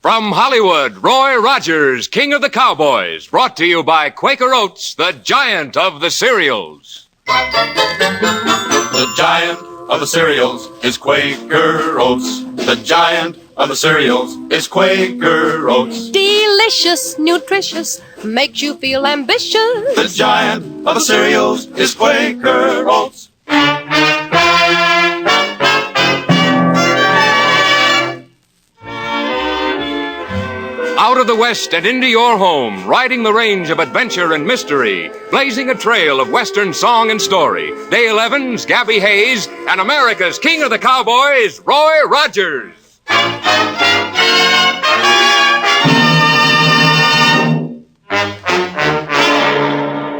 From Hollywood, Roy Rogers, King of the Cowboys, brought to you by Quaker Oats, the giant of the cereals. The giant of the cereals is Quaker Oats. The giant of the cereals is Quaker Oats. Delicious, nutritious, makes you feel ambitious. The giant of the cereals is Quaker Oats. Out of the West and into your home, riding the range of adventure and mystery, blazing a trail of Western song and story. Dale Evans, Gabby Hayes, and America's King of the Cowboys, Roy Rogers.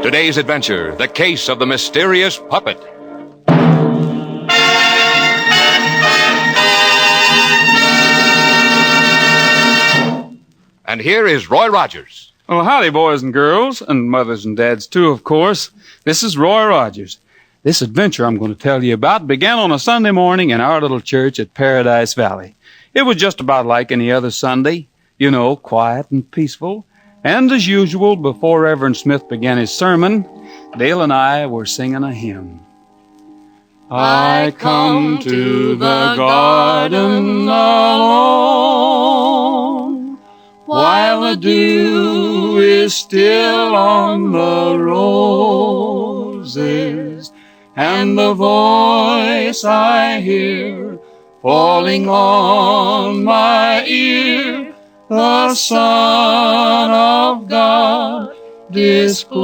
Today's adventure, the case of the mysterious puppet. And here is Roy Rogers. Well, howdy, boys and girls, and mothers and dads, too, of course. This is Roy Rogers. This adventure I'm going to tell you about began on a Sunday morning in our little church at Paradise Valley. It was just about like any other Sunday, you know, quiet and peaceful. And as usual, before Reverend Smith began his sermon, Dale and I were singing a hymn. I come to the garden alone, while the dew is still on the roses, and the voice I hear falling on my ear, the Son of God discloses,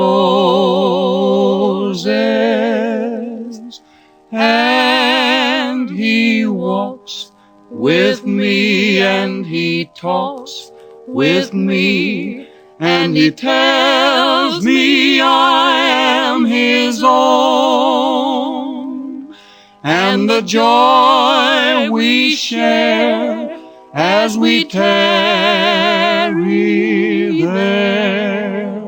and He walks with me, and He talks with me, and He tells me I am His own, and the joy we share as we tarry there,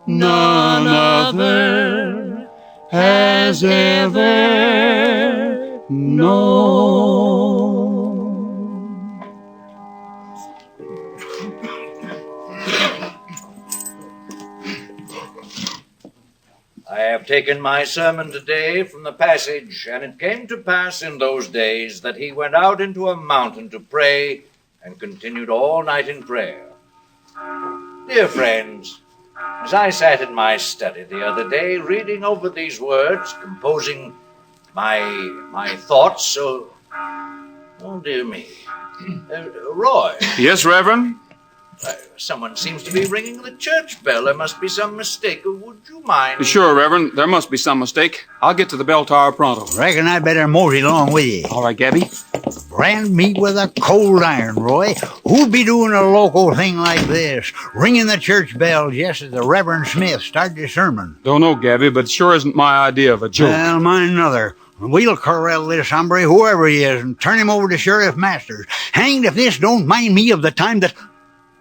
none other has ever known. I have taken my sermon today from the passage, and it came to pass in those days that he went out into a mountain to pray and continued all night in prayer. Dear friends, as I sat in my study the other day reading over these words, composing my thoughts, oh dear me. Roy. Yes, Reverend? Someone seems to be ringing the church bell. There must be some mistake. Would you mind? Sure, Reverend. There must be some mistake. I'll get to the bell tower pronto. Reckon I better mosey along with you. All right, Gabby. Brand me with a cold iron, Roy. Who'd be doing a local thing like this? Ringing the church bell just as the Reverend Smith started his sermon. Don't know, Gabby, but it sure isn't my idea of a joke. Well, mine another. We'll corral this hombre, whoever he is, and turn him over to Sheriff Masters. Hanged if this don't mind me of the time that...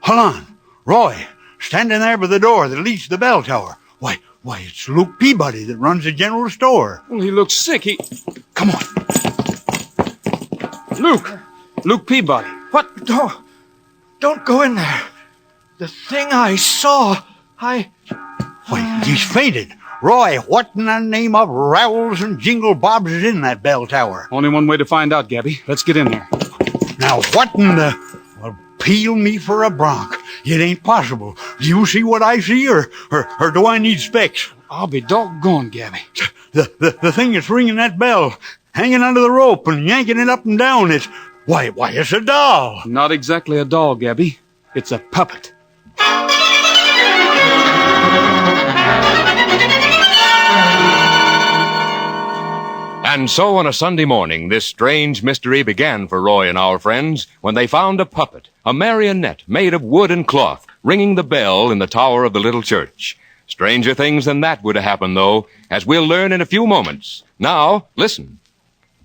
Hold on. Roy, standing there by the door that leads to the bell tower. Why, it's Luke Peabody that runs the general store. Well, he looks sick. Come on. Luke Peabody. What? Don't go in there. The thing I saw, Why, he's fainted. Roy, what in the name of Rowels and Jingle Bobs is in that bell tower? Only one way to find out, Gabby. Let's get in there. Now, what in the... Well, peel me for a bronc. It ain't possible. Do you see what I see, or do I need specs? I'll be doggone, Gabby. The thing that's ringing that bell, hanging onto the rope and yanking it up and down, it's a doll. Not exactly a doll, Gabby. It's a puppet. And so on a Sunday morning, this strange mystery began for Roy and our friends when they found a puppet, a marionette made of wood and cloth, ringing the bell in the tower of the little church. Stranger things than that would have happened, though, as we'll learn in a few moments. Now, listen.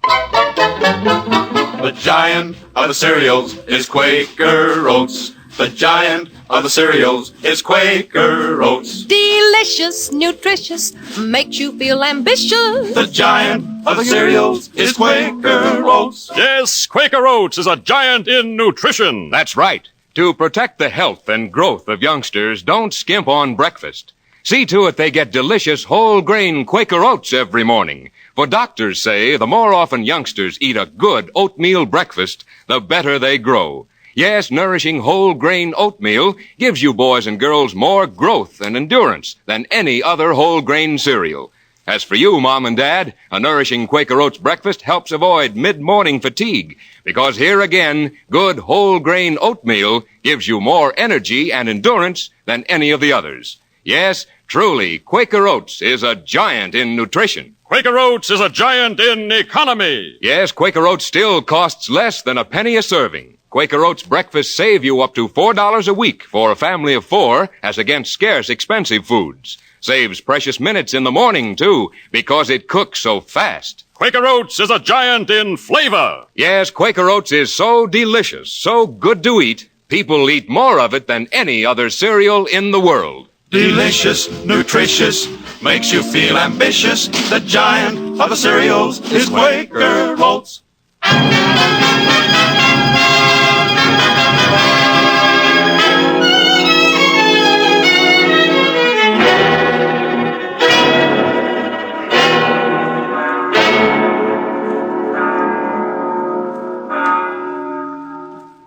The giant of the cereals is Quaker Oats. The giant of the cereals is Quaker Oats. Delicious, nutritious, makes you feel ambitious. The giant of the cereals is Quaker Oats. Yes, Quaker Oats is a giant in nutrition. That's right. To protect the health and growth of youngsters, don't skimp on breakfast. See to it they get delicious whole grain Quaker Oats every morning. For doctors say the more often youngsters eat a good oatmeal breakfast, the better they grow. Yes, nourishing whole grain oatmeal gives you boys and girls more growth and endurance than any other whole grain cereal. As for you, Mom and Dad, a nourishing Quaker Oats breakfast helps avoid mid-morning fatigue, because here again, good whole grain oatmeal gives you more energy and endurance than any of the others. Yes, truly, Quaker Oats is a giant in nutrition. Quaker Oats is a giant in economy. Yes, Quaker Oats still costs less than a penny a serving. Quaker Oats breakfasts save you up to $4 a week for a family of 4 as against scarce, expensive foods. Saves precious minutes in the morning, too, because it cooks so fast. Quaker Oats is a giant in flavor. Yes, Quaker Oats is so delicious, so good to eat, people eat more of it than any other cereal in the world. Delicious, nutritious, makes you feel ambitious. The giant of the cereals is Quaker Oats.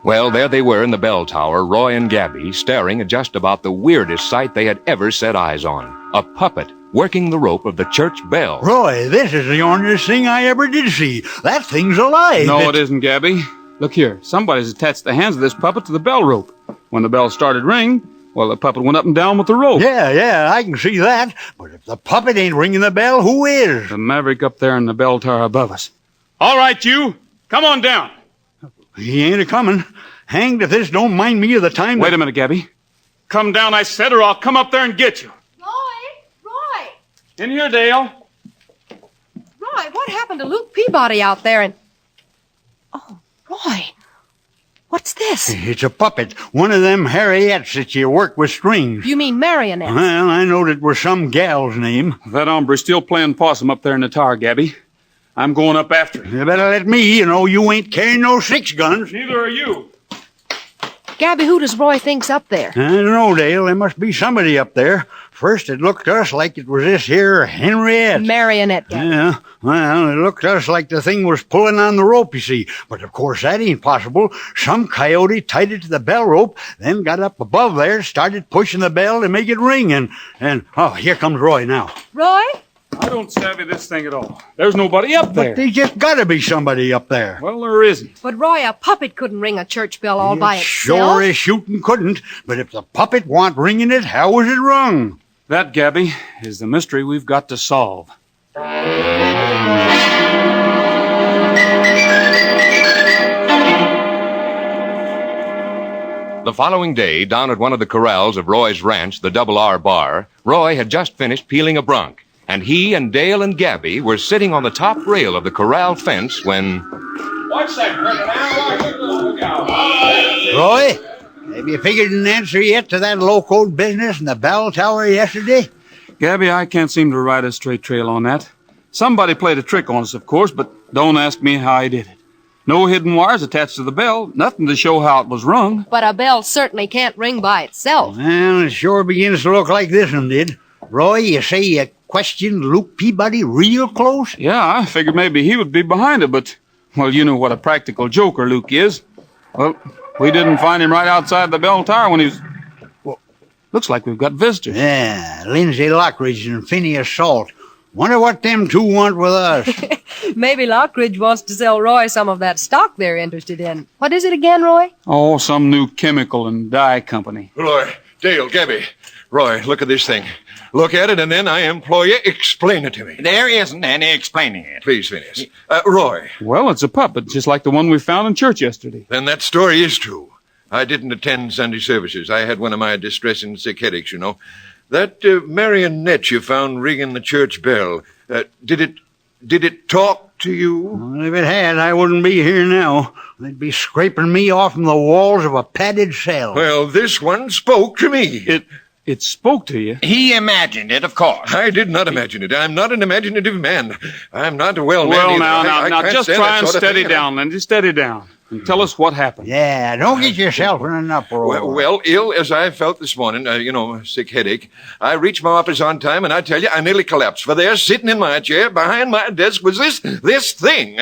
Well, there they were in the bell tower, Roy and Gabby, staring at just about the weirdest sight they had ever set eyes on. A puppet working the rope of the church bell. Roy, this is the orneryest thing I ever did see. That thing's alive. No, it isn't, Gabby. Look here. Somebody's attached the hands of this puppet to the bell rope. When the bell started ringing, well, the puppet went up and down with the rope. Yeah, I can see that. But if the puppet ain't ringing the bell, who is? The maverick up there in the bell tower above us. All right, you. Come on down. He ain't a-coming. Hanged if this don't mind me of the time... Wait a minute, Gabby. Come down, I said, or I'll come up there and get you. Roy! In here, Dale. Roy, what happened to Luke Peabody out there and... Oh, Roy, what's this? It's a puppet. One of them Harriettes that you work with strings. You mean marionettes? Well, I knowed it was some gal's name. That hombre's still playing possum up there in the tower, Gabby. I'm going up after him. You better let me. You ain't carrying no 6 guns. Neither are you. Gabby, who does Roy think's up there? I don't know, Dale. There must be somebody up there. First, it looked to us like it was this here Henriette. Marionette, Gabby. Yeah, well, it looked to us like the thing was pulling on the rope, you see. But, of course, that ain't possible. Some coyote tied it to the bell rope, then got up above there, started pushing the bell to make it ring, and oh, here comes Roy now. Roy? I don't savvy this thing at all. There's nobody up there. But there's just gotta be somebody up there. Well, there isn't. But, Roy, a puppet couldn't ring a church bell all by itself. Sure as shooting couldn't. But if the puppet want ringing it, how was it rung? That, Gabby, is the mystery we've got to solve. The following day, down at one of the corrals of Roy's ranch, the Double R Bar, Roy had just finished peeling a bronc, and he and Dale and Gabby were sitting on the top rail of the corral fence when... What's that, Roy, have you figured an answer yet to that low-code business in the bell tower yesterday? Gabby, I can't seem to ride a straight trail on that. Somebody played a trick on us, of course, but don't ask me how he did it. No hidden wires attached to the bell, nothing to show how it was rung. But a bell certainly can't ring by itself. Well, it sure begins to look like this one did. Roy, you say you questioned Luke Peabody real close? Yeah, I figured maybe he would be behind it, but, well, you know what a practical joker Luke is. Well, we didn't find him right outside the bell tower when he was... Well, looks like we've got visitors. Yeah, Lindsay Lockridge and Phineas Salt. Wonder what them two want with us. Maybe Lockridge wants to sell Roy some of that stock they're interested in. What is it again, Roy? Oh, some new chemical and dye company. Roy, Dale, Gabby. Roy, look at this thing. Look at it, and then I implore you, explain it to me. There isn't any explaining it. Please, Phineas. Roy. Well, it's a puppet, just like the one we found in church yesterday. Then that story is true. I didn't attend Sunday services. I had one of my distressing sick headaches, you know. That marionette you found ringing the church bell, did Did it talk to you? Well, if it had, I wouldn't be here now. They'd be scraping me off from the walls of a padded cell. Well, this one spoke to me. It spoke to you. He imagined it, of course. I did not imagine it. I'm not an imaginative man. I'm not a well man Well, either. now, I can't just stand try that and sort of steady thing. down, Lindsay. Steady down. And tell us what happened. Yeah, don't get yourself in an uproar. Well, ill as I felt this morning, sick headache, I reached my office on time, and I tell you, I nearly collapsed. For there, sitting in my chair behind my desk, was this thing.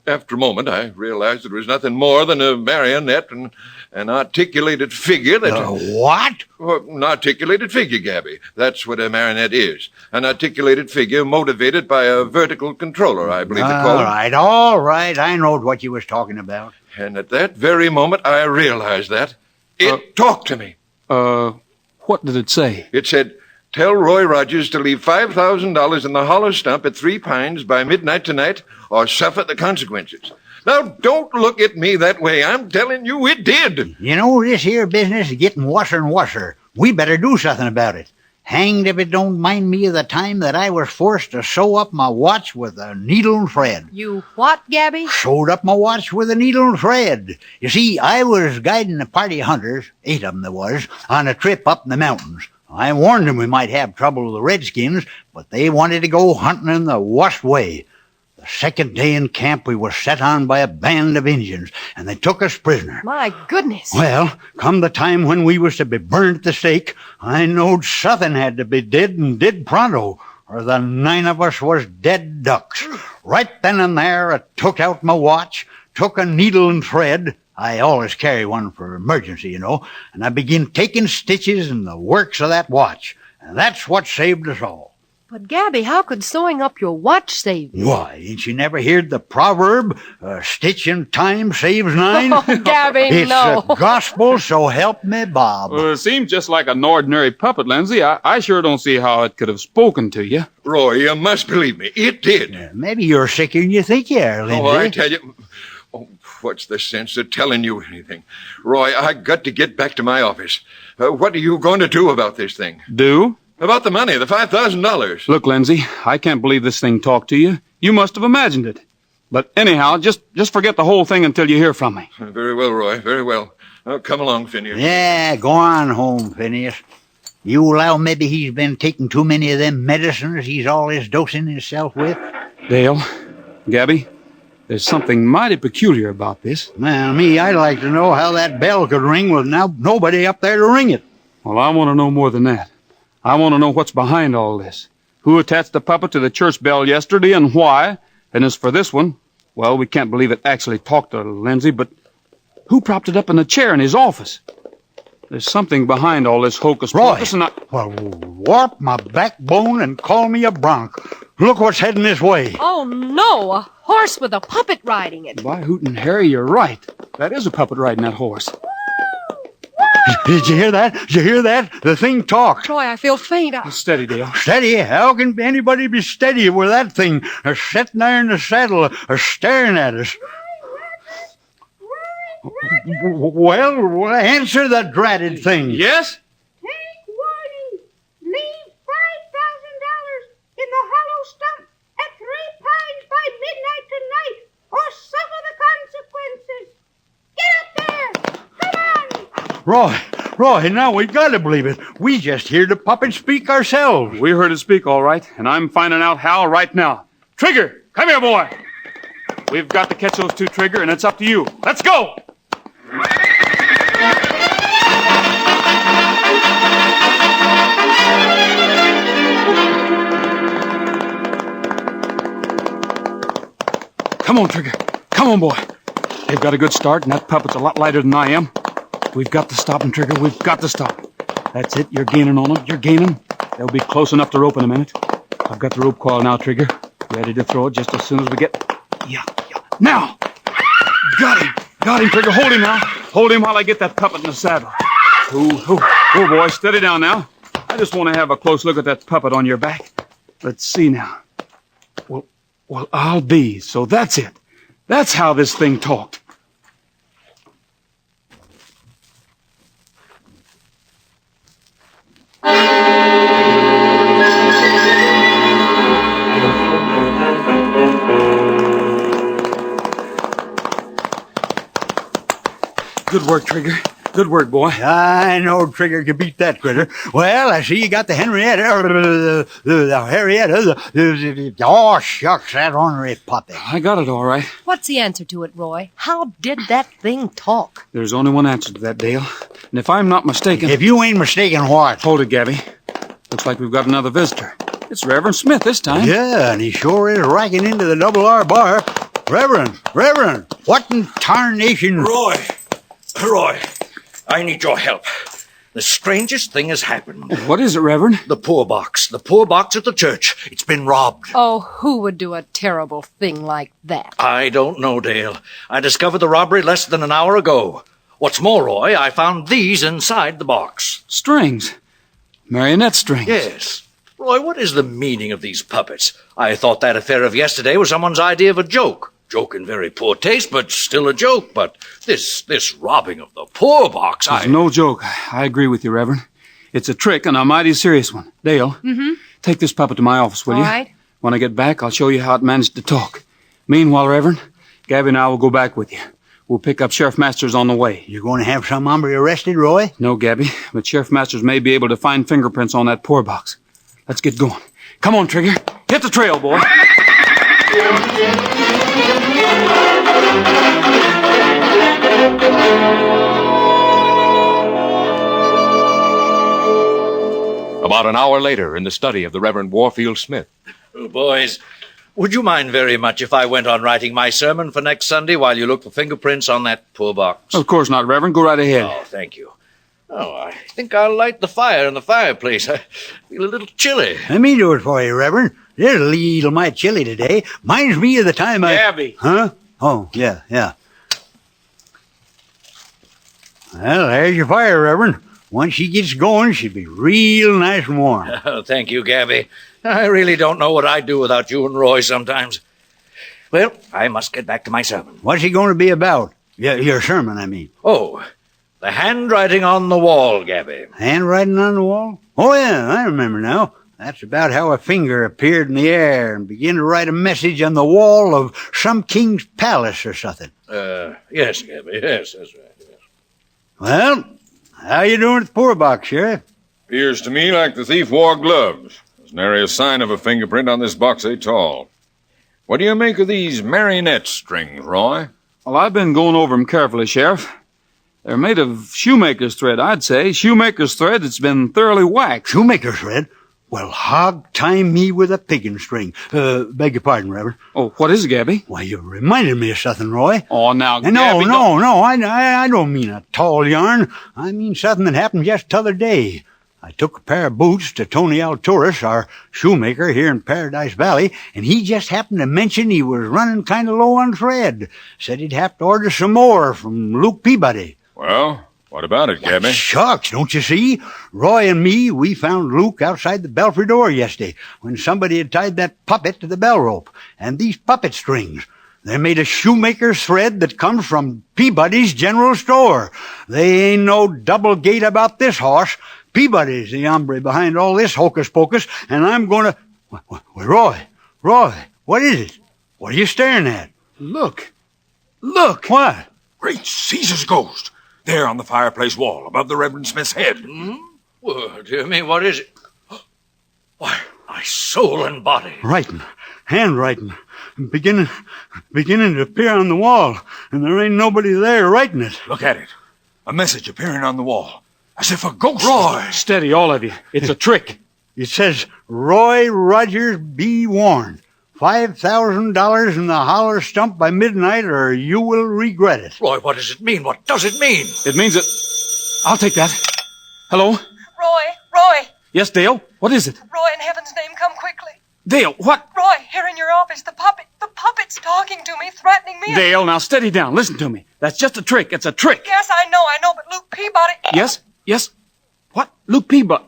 After a moment, I realized it was nothing more than a marionette and an articulated figure that... What? An articulated figure, Gabby. That's what a marionette is. An articulated figure motivated by a vertical controller, I believe they call it. All right. I knowed what you was talking about. And at that very moment, I realized that. It talked to me. What did it say? It said, tell Roy Rogers to leave $5,000 in the hollow stump at Three Pines by midnight tonight or suffer the consequences. Now, don't look at me that way. I'm telling you it did. You know, this here business is getting worse and worse. We better do something about it. Hanged if it don't mind me of the time that I was forced to sew up my watch with a needle and thread. You what, Gabby? Sewed up my watch with a needle and thread. You see, I was guiding a party of hunters, 8 of them there was, on a trip up in the mountains. I warned them we might have trouble with the redskins, but they wanted to go hunting in the worst way. The second day in camp, we were set on by a band of Indians, and they took us prisoner. My goodness. Well, come the time when we was to be burned at the stake, I knowed something had to be did, and did pronto, or the 9 of us was dead ducks. Right then and there, I took out my watch, took a needle and thread. I always carry one for emergency, you know, and I began taking stitches in the works of that watch, and that's what saved us all. But, Gabby, how could sewing up your watch save you? Why, ain't you never heard the proverb, a stitch in time saves 9? Oh, Gabby, It's no. the gospel, so help me, Bob. Well, it seems just like an ordinary puppet, Lindsay. I sure don't see how it could have spoken to you. Roy, you must believe me. It did. Maybe you're sicker than you think you are, Lindsay. Oh, I tell you... Oh, what's the sense of telling you anything? Roy, I got to get back to my office. What are you going to do about this thing? Do? About the money, the $5,000. Look, Lindsay, I can't believe this thing talked to you. You must have imagined it. But anyhow, just forget the whole thing until you hear from me. Very well, Roy, very well. Come along, Phineas. Yeah, go on home, Phineas. You allow maybe he's been taking too many of them medicines he's always dosing himself with? Dale, Gabby, there's something mighty peculiar about this. Well, I'd like to know how that bell could ring with nobody up there to ring it. Well, I want to know more than that. I want to know what's behind all this. Who attached the puppet to the church bell yesterday and why? And as for this one, well, we can't believe it actually talked to Lindsay, but who propped it up in the chair in his office? There's something behind all this hocus Roy, pocus, and well, warp my backbone and call me a bronc. Look what's heading this way. Oh, no, a horse with a puppet riding it. By Hoot and Harry, you're right. That is a puppet riding that horse. Did you hear that? Did you hear that? The thing talked. Troy, I feel faint. Steady, Dale. Steady? How can anybody be steady with that thing sitting there in the saddle staring at us? Well, answer the dratted thing. Yes? Take warning. Leave $5,000 in the hollow stump at 3 Pines by midnight tonight, or suffer the consequences. Get up there! Come on! Roy, now we gotta believe it. We just hear the puppet speak ourselves. We heard it speak all right, and I'm finding out how right now. Trigger, come here, boy. We've got to catch those 2, Trigger, and it's up to you. Let's go! Come on, Trigger. Come on, boy. They've got a good start, and that puppet's a lot lighter than I am. We've got to stop him, Trigger. We've got to stop him. That's it. You're gaining on them. You're gaining. They'll be close enough to rope in a minute. I've got the rope coil now, Trigger. Ready to throw it just as soon as we get... Yeah. Now! Got him. Got him, Trigger. Hold him now. Hold him while I get that puppet in the saddle. Oh, boy. Steady down now. I just want to have a close look at that puppet on your back. Let's see now. Well, I'll be. So that's it. That's how this thing talked. Good work, Trigger. Good work, boy. I know Trigger could beat that critter. Well, I see you got the Henrietta, the Harrietta, oh, shucks, that ornery puppy. I got it all right. What's the answer to it, Roy? How did that thing talk? There's only one answer to that, Dale. And if I'm not mistaken... If you ain't mistaken, what? Hold it, Gabby. Looks like we've got another visitor. It's Reverend Smith this time. Yeah, and he sure is racking into the double R bar. Reverend, what in tarnation... Roy, I need your help. The strangest thing has happened. What is it, Reverend? The poor box at the church. It's been robbed. Oh, who would do a terrible thing like that? I don't know, Dale. I discovered the robbery less than an hour ago. What's more, Roy, I found these inside the box. Strings. Marionette strings. Yes. Roy, what is the meaning of these puppets? I thought that affair of yesterday was someone's idea of a joke. Joke in very poor taste, but still a joke. But this robbing of the poor box, It's no joke. I agree with you, Reverend. It's a trick, and a mighty serious one. Dale, take this puppet to my office, will you? All right. When I get back, I'll show you how it managed to talk. Meanwhile, Reverend, Gabby and I will go back with you. We'll pick up Sheriff Masters on the way. You going to have some hombre arrested, Roy? No, Gabby, but Sheriff Masters may be able to find fingerprints on that poor box. Let's get going. Come on, Trigger. Hit the trail, boy. About an hour later, in the study of the Reverend Warfield Smith. Oh, boys, would you mind very much if I went on writing my sermon for next Sunday while you look for fingerprints on that poor box? Of course not, Reverend. Go right ahead. Oh, thank you. Oh, I think I'll light the fire in the fireplace. I feel a little chilly. Let me do it for you, Reverend. It's a little mite chilly today. Minds me of the time I... Gabby. Huh? Oh, yeah. Well, there's your fire, Reverend. Once she gets going, she'll be real nice and warm. Oh, thank you, Gabby. I really don't know what I'd do without you and Roy sometimes. Well, I must get back to my sermon. What's he going to be about? Your sermon, I mean. Oh, the handwriting on the wall, Gabby. Handwriting on the wall? Oh, yeah, I remember now. That's about how a finger appeared in the air and began to write a message on the wall of some king's palace or something. Yes, Gabby, yes, that's right. Yes. Well, how you doing at the poor box, Sheriff? Appears to me like the thief wore gloves. There's nary a sign of a fingerprint on this box at all. What do you make of these marionette strings, Roy? Well, I've been going over them carefully, Sheriff. They're made of shoemaker's thread, I'd say. Shoemaker's thread that's been thoroughly waxed. Shoemaker's thread? Well, hog tie me with a piggin string. Beg your pardon, Reverend. Oh, what is it, Gabby? Why, you reminded me of something, Roy. Oh, now, No, Gabby, I don't mean a tall yarn. I mean something that happened just t'other day. I took a pair of boots to Tony Alturas, our shoemaker here in Paradise Valley, and he just happened to mention he was running kind of low on thread. Said he'd have to order some more from Luke Peabody. Well, what about it, Gabby? Shucks, don't you see? Roy and me, we found Luke outside the belfry door yesterday when somebody had tied that puppet to the bell rope. And these puppet strings, they're made of shoemaker's thread that comes from Peabody's general store. They ain't no double gate about this hoss. Peabody's the hombre behind all this hocus pocus, and I'm going to... Roy, what is it? What are you staring at? Look. What? Great Caesar's ghost. There on the fireplace wall, above the Reverend Smith's head. Well, dear me, what is it? Why, my soul and body. Writing. Handwriting. Beginning to appear on the wall, and there ain't nobody there writing it. Look at it. A message appearing on the wall. As if a ghost... Roy! Steady, all of you. It's a trick. It says, Roy Rogers be warned. $5,000 in the holler stump by midnight, or you will regret it. Roy, what does it mean? What does it mean? It means that... I'll take that. Hello? Roy! Yes, Dale? What is it? Roy, in heaven's name, come quickly. Dale, what? Roy, here in your office, the puppet's talking to me, threatening me. Dale, now steady down. Listen to me. That's just a trick. It's a trick. Yes, I know, but Luke Peabody... Yes? What? Luke Peabody.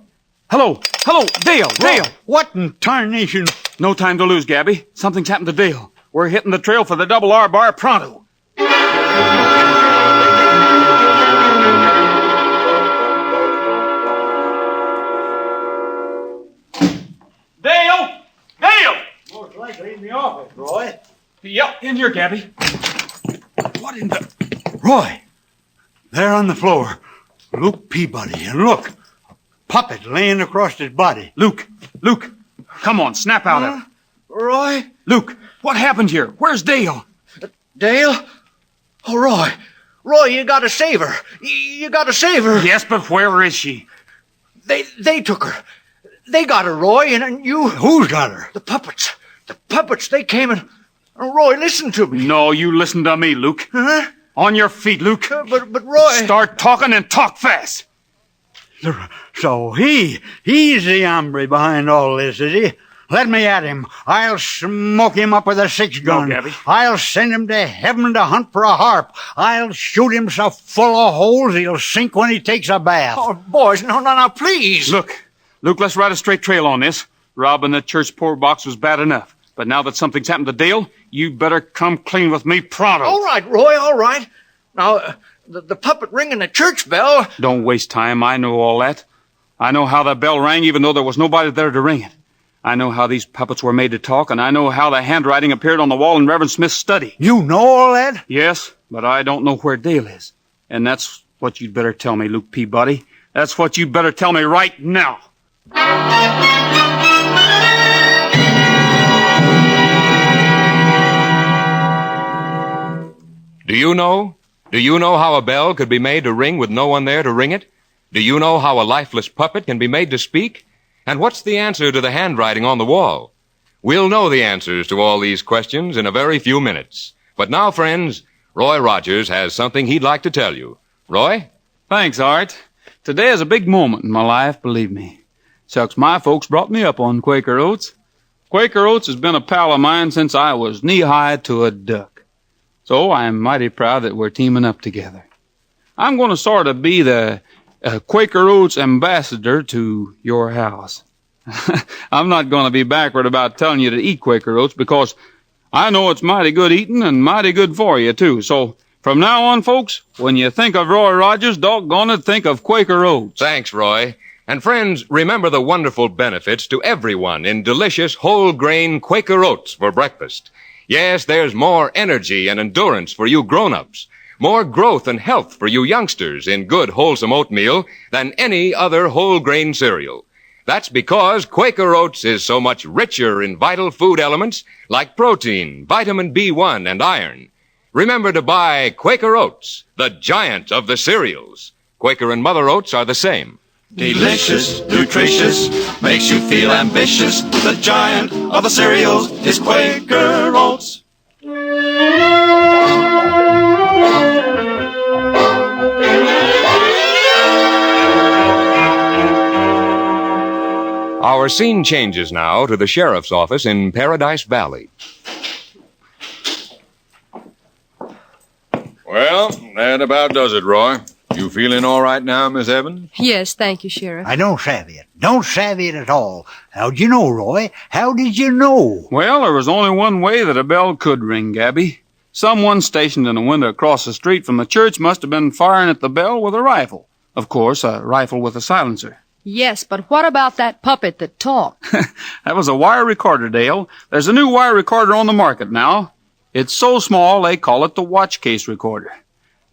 Hello, Dale. What in tarnation? No time to lose, Gabby. Something's happened to Dale. We're hitting the trail for the double R bar pronto. Dale! Most likely in the office, Roy. Yep, in here, Gabby. What in the... Roy, There on the floor, Luke Peabody. And look, a puppet laying across his body. Luke, come on, snap out of it. Roy? Luke, what happened here? Where's Dale? Dale? Oh, Roy. Roy, you gotta save her. You gotta save her. Yes, but where is she? They took her. They got her, Roy, and you... Who's got her? The puppets. The puppets, they came and... Roy, listen to me. No, you listen to me, Luke. Huh? On your feet, Luke. But Roy... Start talking and talk fast. So he's the hombre behind all this, is he? Let me at him. I'll smoke him up with a 6-gun. No, Gabby. I'll send him to heaven to hunt for a harp. I'll shoot him so full of holes he'll sink when he takes a bath. Oh, boys, no, please. Luke, let's ride a straight trail on this. Robbing the church poor box was bad enough. But now that something's happened to Dale, you better come clean with me pronto. All right, Roy, all right. Now, the puppet ringing the church bell... Don't waste time. I know all that. I know how the bell rang even though there was nobody there to ring it. I know how these puppets were made to talk, and I know how the handwriting appeared on the wall in Reverend Smith's study. You know all that? Yes, but I don't know where Dale is. And that's what you'd better tell me, Luke Peabody. That's what you'd better tell me right now. Do you know? Do you know how a bell could be made to ring with no one there to ring it? Do you know how a lifeless puppet can be made to speak? And what's the answer to the handwriting on the wall? We'll know the answers to all these questions in a very few minutes. But now, friends, Roy Rogers has something he'd like to tell you. Roy? Thanks, Art. Today is a big moment in my life, believe me. Shucks, my folks brought me up on Quaker Oats. Quaker Oats has been a pal of mine since I was knee-high to a duck. So I'm mighty proud that we're teaming up together. I'm going to sort of be the Quaker Oats ambassador to your house. I'm not going to be backward about telling you to eat Quaker Oats because I know it's mighty good eating and mighty good for you, too. So from now on, folks, when you think of Roy Rogers, doggone it, think of Quaker Oats. Thanks, Roy. And friends, remember the wonderful benefits to everyone in delicious whole-grain Quaker Oats for breakfast. Yes, there's more energy and endurance for you grown-ups, more growth and health for you youngsters in good, wholesome oatmeal than any other whole-grain cereal. That's because Quaker Oats is so much richer in vital food elements like protein, vitamin B1, and iron. Remember to buy Quaker Oats, the giant of the cereals. Quaker and Mother Oats are the same. Delicious, nutritious, makes you feel ambitious. The giant of the cereals is Quaker Oats. Our scene changes now to the sheriff's office in Paradise Valley. Well, that about does it, Roy. You feeling all right now, Miss Evans? Yes, thank you, Sheriff. I don't savvy it. Don't savvy it at all. How'd you know, Roy? How did you know? Well, there was only one way that a bell could ring, Gabby. Someone stationed in a window across the street from the church must have been firing at the bell with a rifle. Of course, a rifle with a silencer. Yes, but what about that puppet that talked? That was a wire recorder, Dale. There's a new wire recorder on the market now. It's so small they call it the watch case recorder.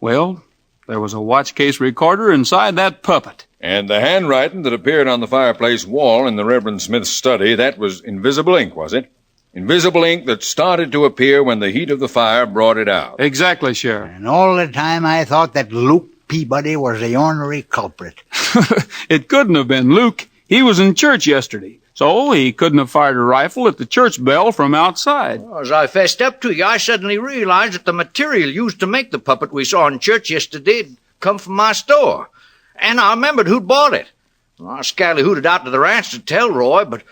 Well, there was a watch case recorder inside that puppet. And the handwriting that appeared on the fireplace wall in the Reverend Smith's study, that was invisible ink, was it? Invisible ink that started to appear when the heat of the fire brought it out. Exactly, Sheriff. And all the time I thought that Luke Peabody was the ornery culprit. It couldn't have been Luke. He was in church yesterday, so he couldn't have fired a rifle at the church bell from outside. Well, as I fessed up to you, I suddenly realized that the material used to make the puppet we saw in church yesterday had come from my store. And I remembered who'd bought it. Well, I scally-hooted out to the ranch to tell Roy, but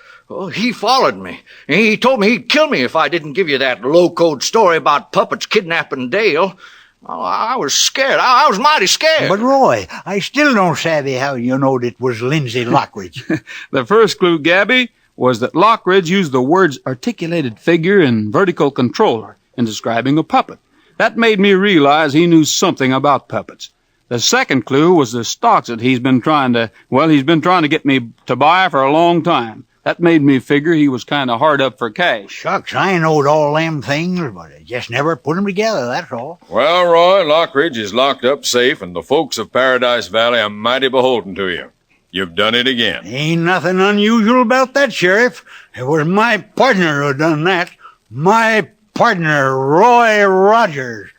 he followed me. He told me he'd kill me if I didn't give you that low-code story about puppets kidnapping Dale. Oh, I was scared. I was mighty scared. But, Roy, I still don't savvy how you knowed it was Lindsay Lockridge. The first clue, Gabby, was that Lockridge used the words articulated figure and vertical controller in describing a puppet. That made me realize he knew something about puppets. The second clue was the stocks that he's been trying to get me to buy for a long time. That made me figure he was kind of hard up for cash. Shucks, I knowed all them things, but I just never put 'em together, that's all. Well, Roy, Lockridge is locked up safe, and the folks of Paradise Valley are mighty beholden to you. You've done it again. Ain't nothing unusual about that, Sheriff. It was my partner who done that. My partner, Roy Rogers.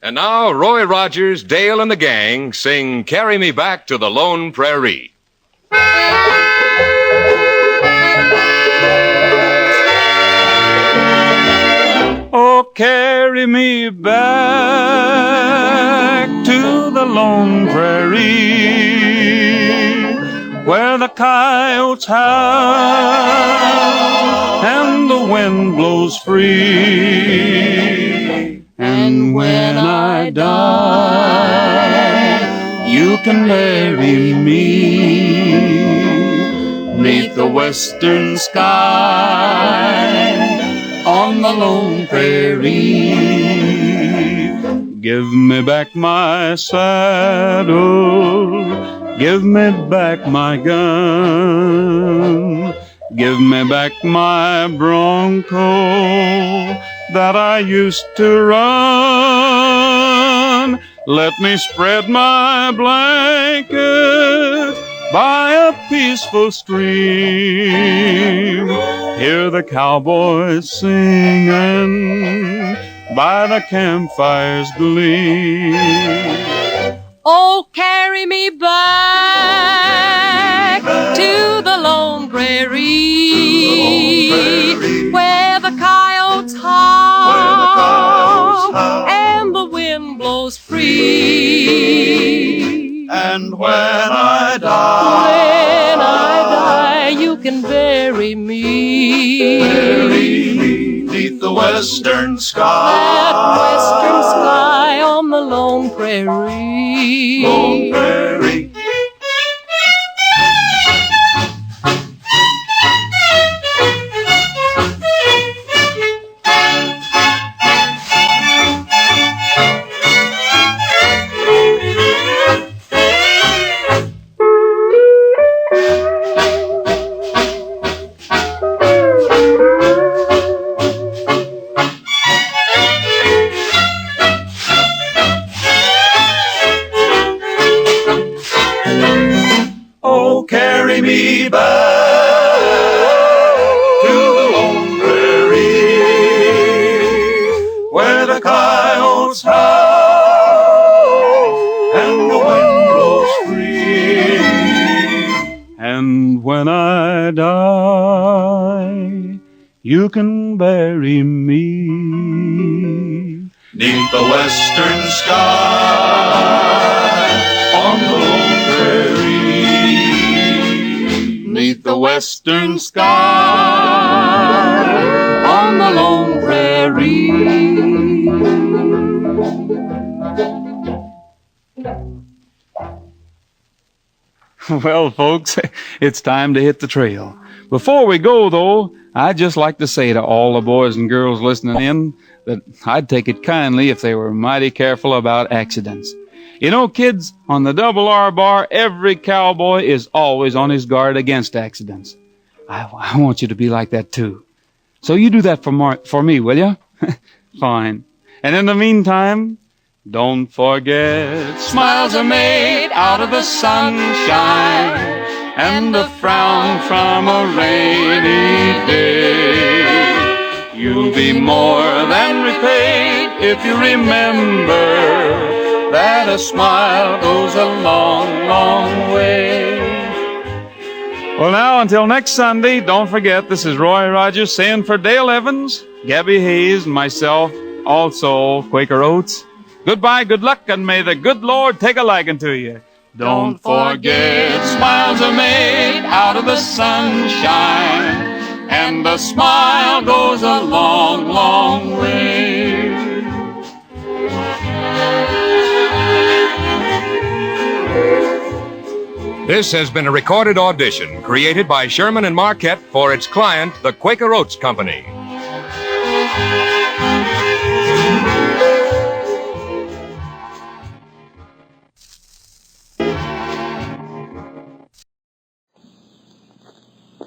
And now, Roy Rogers, Dale, and the gang sing Carry Me Back to the Lone Prairie. Oh, carry me back to the lone prairie, where the coyotes howl and the wind blows free. And when I die, you can bury me 'neath the western sky on the lone prairie. Give me back my saddle, give me back my gun, give me back my bronco that I used to run. Let me spread my blanket by a peaceful stream, hear the cowboys singing by the campfire's gleam. Oh, carry me back to the lone prairie, where the coyotes howl and the wind blows free. And when I die, you can bury me. bury me 'neath the western sky. That western sky on the lone prairie. Lone prairie. Oh, carry me back to the lone prairie, where the coyotes howl and the wind blows free. And when I die, you can bury me 'Neath the western sky on the lone prairie. 'neath the western sky on the lone prairie. Well, folks, it's time to hit the trail. Before we go, though, I'd just like to say to all the boys and girls listening in that I'd take it kindly if they were mighty careful about accidents. You know, kids, on the Double R Bar, every cowboy is always on his guard against accidents. I want you to be like that, too. So you do that for me, will you? Fine. And in the meantime, don't forget, smiles are made out of the sunshine and the frown from a rainy day. You'll be more than repaid if you remember that a smile goes a long, long way. Well, now, until next Sunday, don't forget, this is Roy Rogers saying for Dale Evans, Gabby Hayes, and myself, also Quaker Oats, goodbye, good luck, and may the good Lord take a liking to you. Don't forget, smiles are made out of the sunshine, and a smile goes a long, long way. This has been a recorded audition created by Sherman and Marquette for its client, the Quaker Oats Company.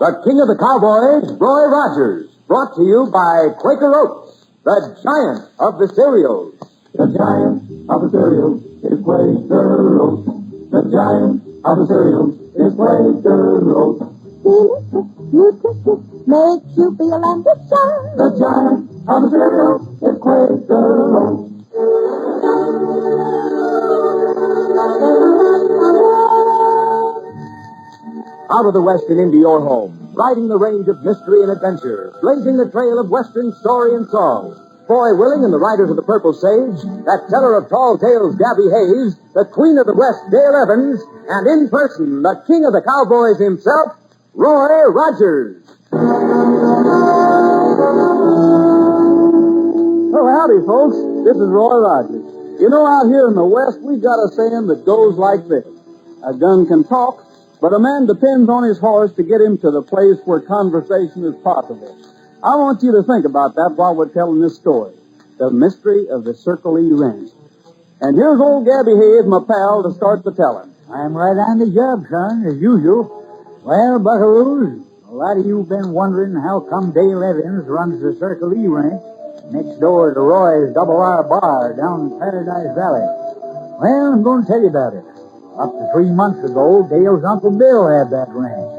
the King of the Cowboys, Roy Rogers, brought to you by Quaker Oats, the giant of the cereals. The giant of the cereals is Quaker Oats. The giant of the cereals is Quaker Oats. Delicious, nutritious, makes you feel ambitious. The giant of the cereals is Quaker Oats. Out of the West and into your home, riding the range of mystery and adventure, blazing the trail of Western story and song. Foy Willing and the Riders of the Purple Sage, that teller of tall tales, Gabby Hayes, the Queen of the West, Dale Evans, and in person, the King of the Cowboys himself, Roy Rogers. Oh, howdy, folks. This is Roy Rogers. You know, out here in the West, we got a saying that goes like this. A gun can talk, but a man depends on his horse to get him to the place where conversation is possible. I want you to think about that while we're telling this story. The mystery of the Circle E Ranch. And here's old Gabby Hayes, my pal, to start the telling. I'm right on the job, son, as usual. Well, buckaroos, a lot of you've been wondering how come Dale Evans runs the Circle E Ranch next door to Roy's Double R Bar down in Paradise Valley. Well, I'm going to tell you about it. Up to 3 months ago, Dale's Uncle Bill had that ranch.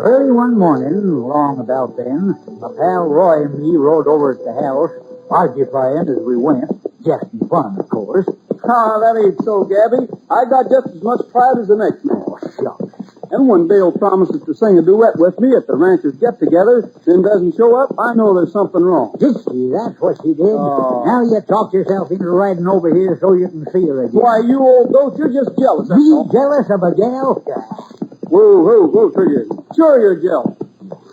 Early one morning, long about then, my pal Roy and me rode over at the house, arguing as we went. Just in fun, of course. Ah, that ain't so, Gabby. I got just as much pride as the next man. Oh, shucks. And when Dale promises to sing a duet with me at the ranchers' get-together, then doesn't show up, I know there's something wrong. See, that's what she did. Oh. Now you talked yourself into riding over here so you can see her again. Why, you old goat, you're just jealous, that's Be all. jealous of a gal? Whoa, Trigger. Sure you're jealous.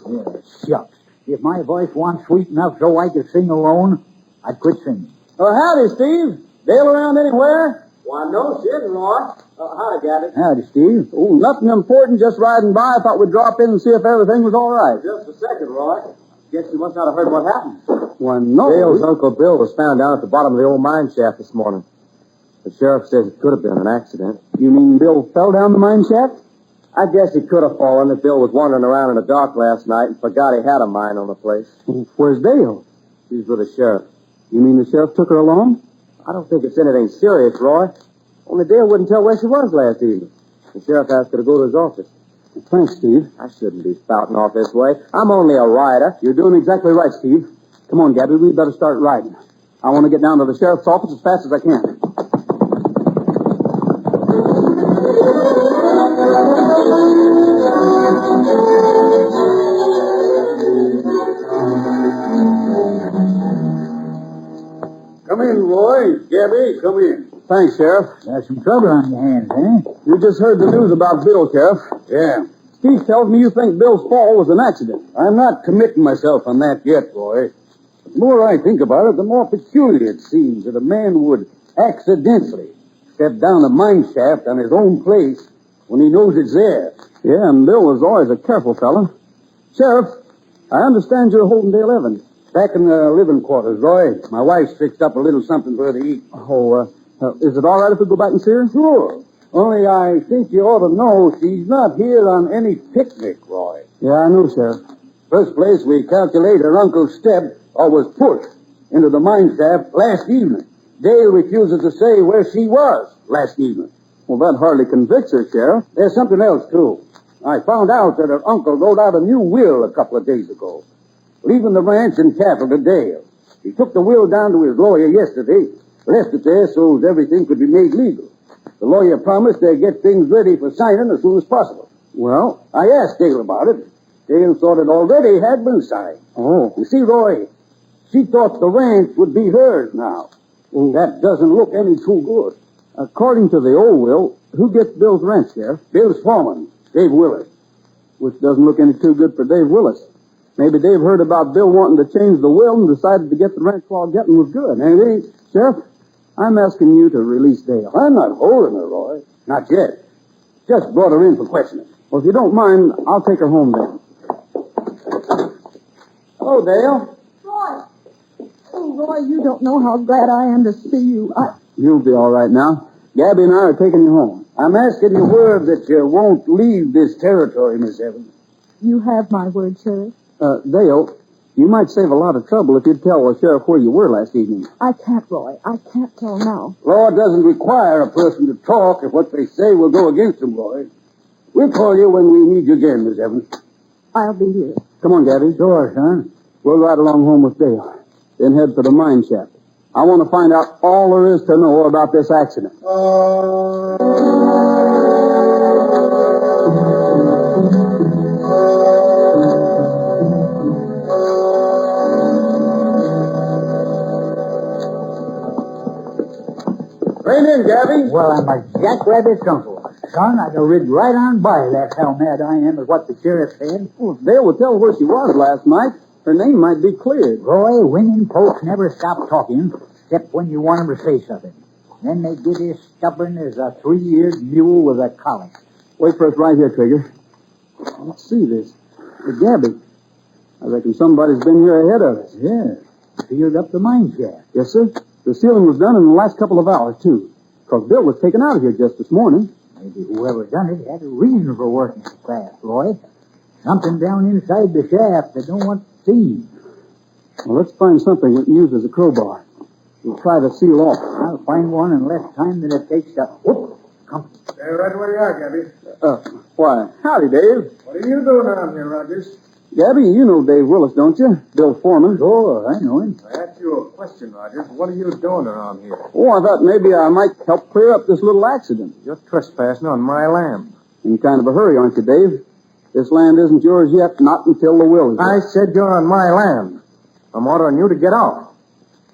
Yeah, shucks. If my voice wants sweet enough so I could sing alone, I'd quit singing. Howdy, Steve. Dale around anywhere? Why, no, she isn't, Roy. Howdy, Gabby. Howdy, Steve. Oh, nothing important, just riding by. I thought we'd drop in and see if everything was all right. Just a second, Roy. Guess you must not have heard what happened. Why, no. Dale's Uncle Bill was found down at the bottom of the old mine shaft this morning. The sheriff says it could have been an accident. You mean Bill fell down the mine shaft? I guess he could have fallen if Bill was wandering around in the dark last night and forgot he had a mine on the place. Where's Dale? She's with the sheriff. You mean the sheriff took her along? I don't think it's anything serious, Roy. Only Dale wouldn't tell where she was last evening. The sheriff asked her to go to his office. Thanks, Steve. I shouldn't be spouting off this way. I'm only a rider. You're doing exactly right, Steve. Come on, Gabby, we better start riding. I want to get down to the sheriff's office as fast as I can. Come in, Roy. Gabby, come in. Thanks, Sheriff. Got some trouble on your hands, eh? You just heard the news about Bill, Sheriff. Yeah. Steve tells me you think Bill's fall was an accident. I'm not committing myself on that yet, Roy. The more I think about it, the more peculiar it seems that a man would accidentally step down a mine shaft on his own place when he knows it's there. Yeah, and Bill was always a careful fella. Sheriff, I understand you're holding Dale Evans. Back in the living quarters, Roy. My wife's fixed up a little something for her to eat. Oh, is it all right if we go back and see her? Sure. Only I think you ought to know she's not here on any picnic, Roy. Yeah, I know, Sheriff. First place, we calculate her uncle stepped or was pushed into the mine shaft last evening. Dale refuses to say where she was last evening. Well, that hardly convicts her, Sheriff. There's something else, too. I found out that her uncle wrote out a new will a couple of days ago, leaving the ranch and cattle to Dale. He took the will down to his lawyer yesterday, left it there so everything could be made legal. The lawyer promised they'd get things ready for signing as soon as possible. Well, I asked Dale about it. Dale thought it already had been signed. Oh. You see, Roy, she thought the ranch would be hers now. That doesn't look any too good. According to the old will, who gets Bill's ranch, Sheriff? Bill's foreman, Dave Willis. Which doesn't look any too good for Dave Willis. Maybe Dave heard about Bill wanting to change the will and decided to get the ranch while getting was good. Maybe. Sheriff, I'm asking you to release Dale. I'm not holding her, Roy. Not yet. Just brought her in for questioning. Well, if you don't mind, I'll take her home then. Hello, Dale. Roy. Oh, Roy, you don't know how glad I am to see you. You'll be all right now. Gabby and I are taking you home. I'm asking your word that you won't leave this territory, Miss Evans. You have my word, Sheriff. Dale, you might save a lot of trouble if you'd tell the sheriff where you were last evening. I can't, Roy. I can't tell now. Law doesn't require a person to talk if what they say will go against them, Roy. We'll call you when we need you again, Miss Evans. I'll be here. Come on, Gabby. Sure, son. We'll ride along home with Dale, then head for the mine shaft. I want to find out all there is to know about this accident. Rein in, Gabby. Well, I'm a jackrabbit's uncle. Son, I'd have rid right on by. That's how mad I am at what the sheriff said. Well, if Dale would tell where she was last night, her name might be cleared. Roy, women folks never stop talking, except when you want them to say something. Then they get as stubborn as a 3-year mule with a collar. Wait for us right here, Trigger. Let's see this. Gabby, I reckon somebody's been here ahead of us. Yeah, sealed up the mine shaft. Yes, sir. The sealing was done in the last couple of hours, too. Because Bill was taken out of here just this morning. Maybe whoever done it had a reason for working so fast, Roy. Something down inside the shaft they don't want seen. Well, let's find something we can use as a crowbar. We'll try to seal off. I'll find one in less time than it takes to... Whoop! Come. Stay right where you are, Gabby. Why? Howdy, Dave. What are you doing around here, Rogers? Gabby, you know Dave Willis, don't you? Bill's foreman. Sure, I know him. I asked you a question, Rogers. What are you doing around here? Oh, I thought maybe I might help clear up this little accident. You're trespassing on my land. In kind of a hurry, aren't you, Dave? This land isn't yours yet, not until the will is I yours. said you're on my land. I'm ordering you to get off.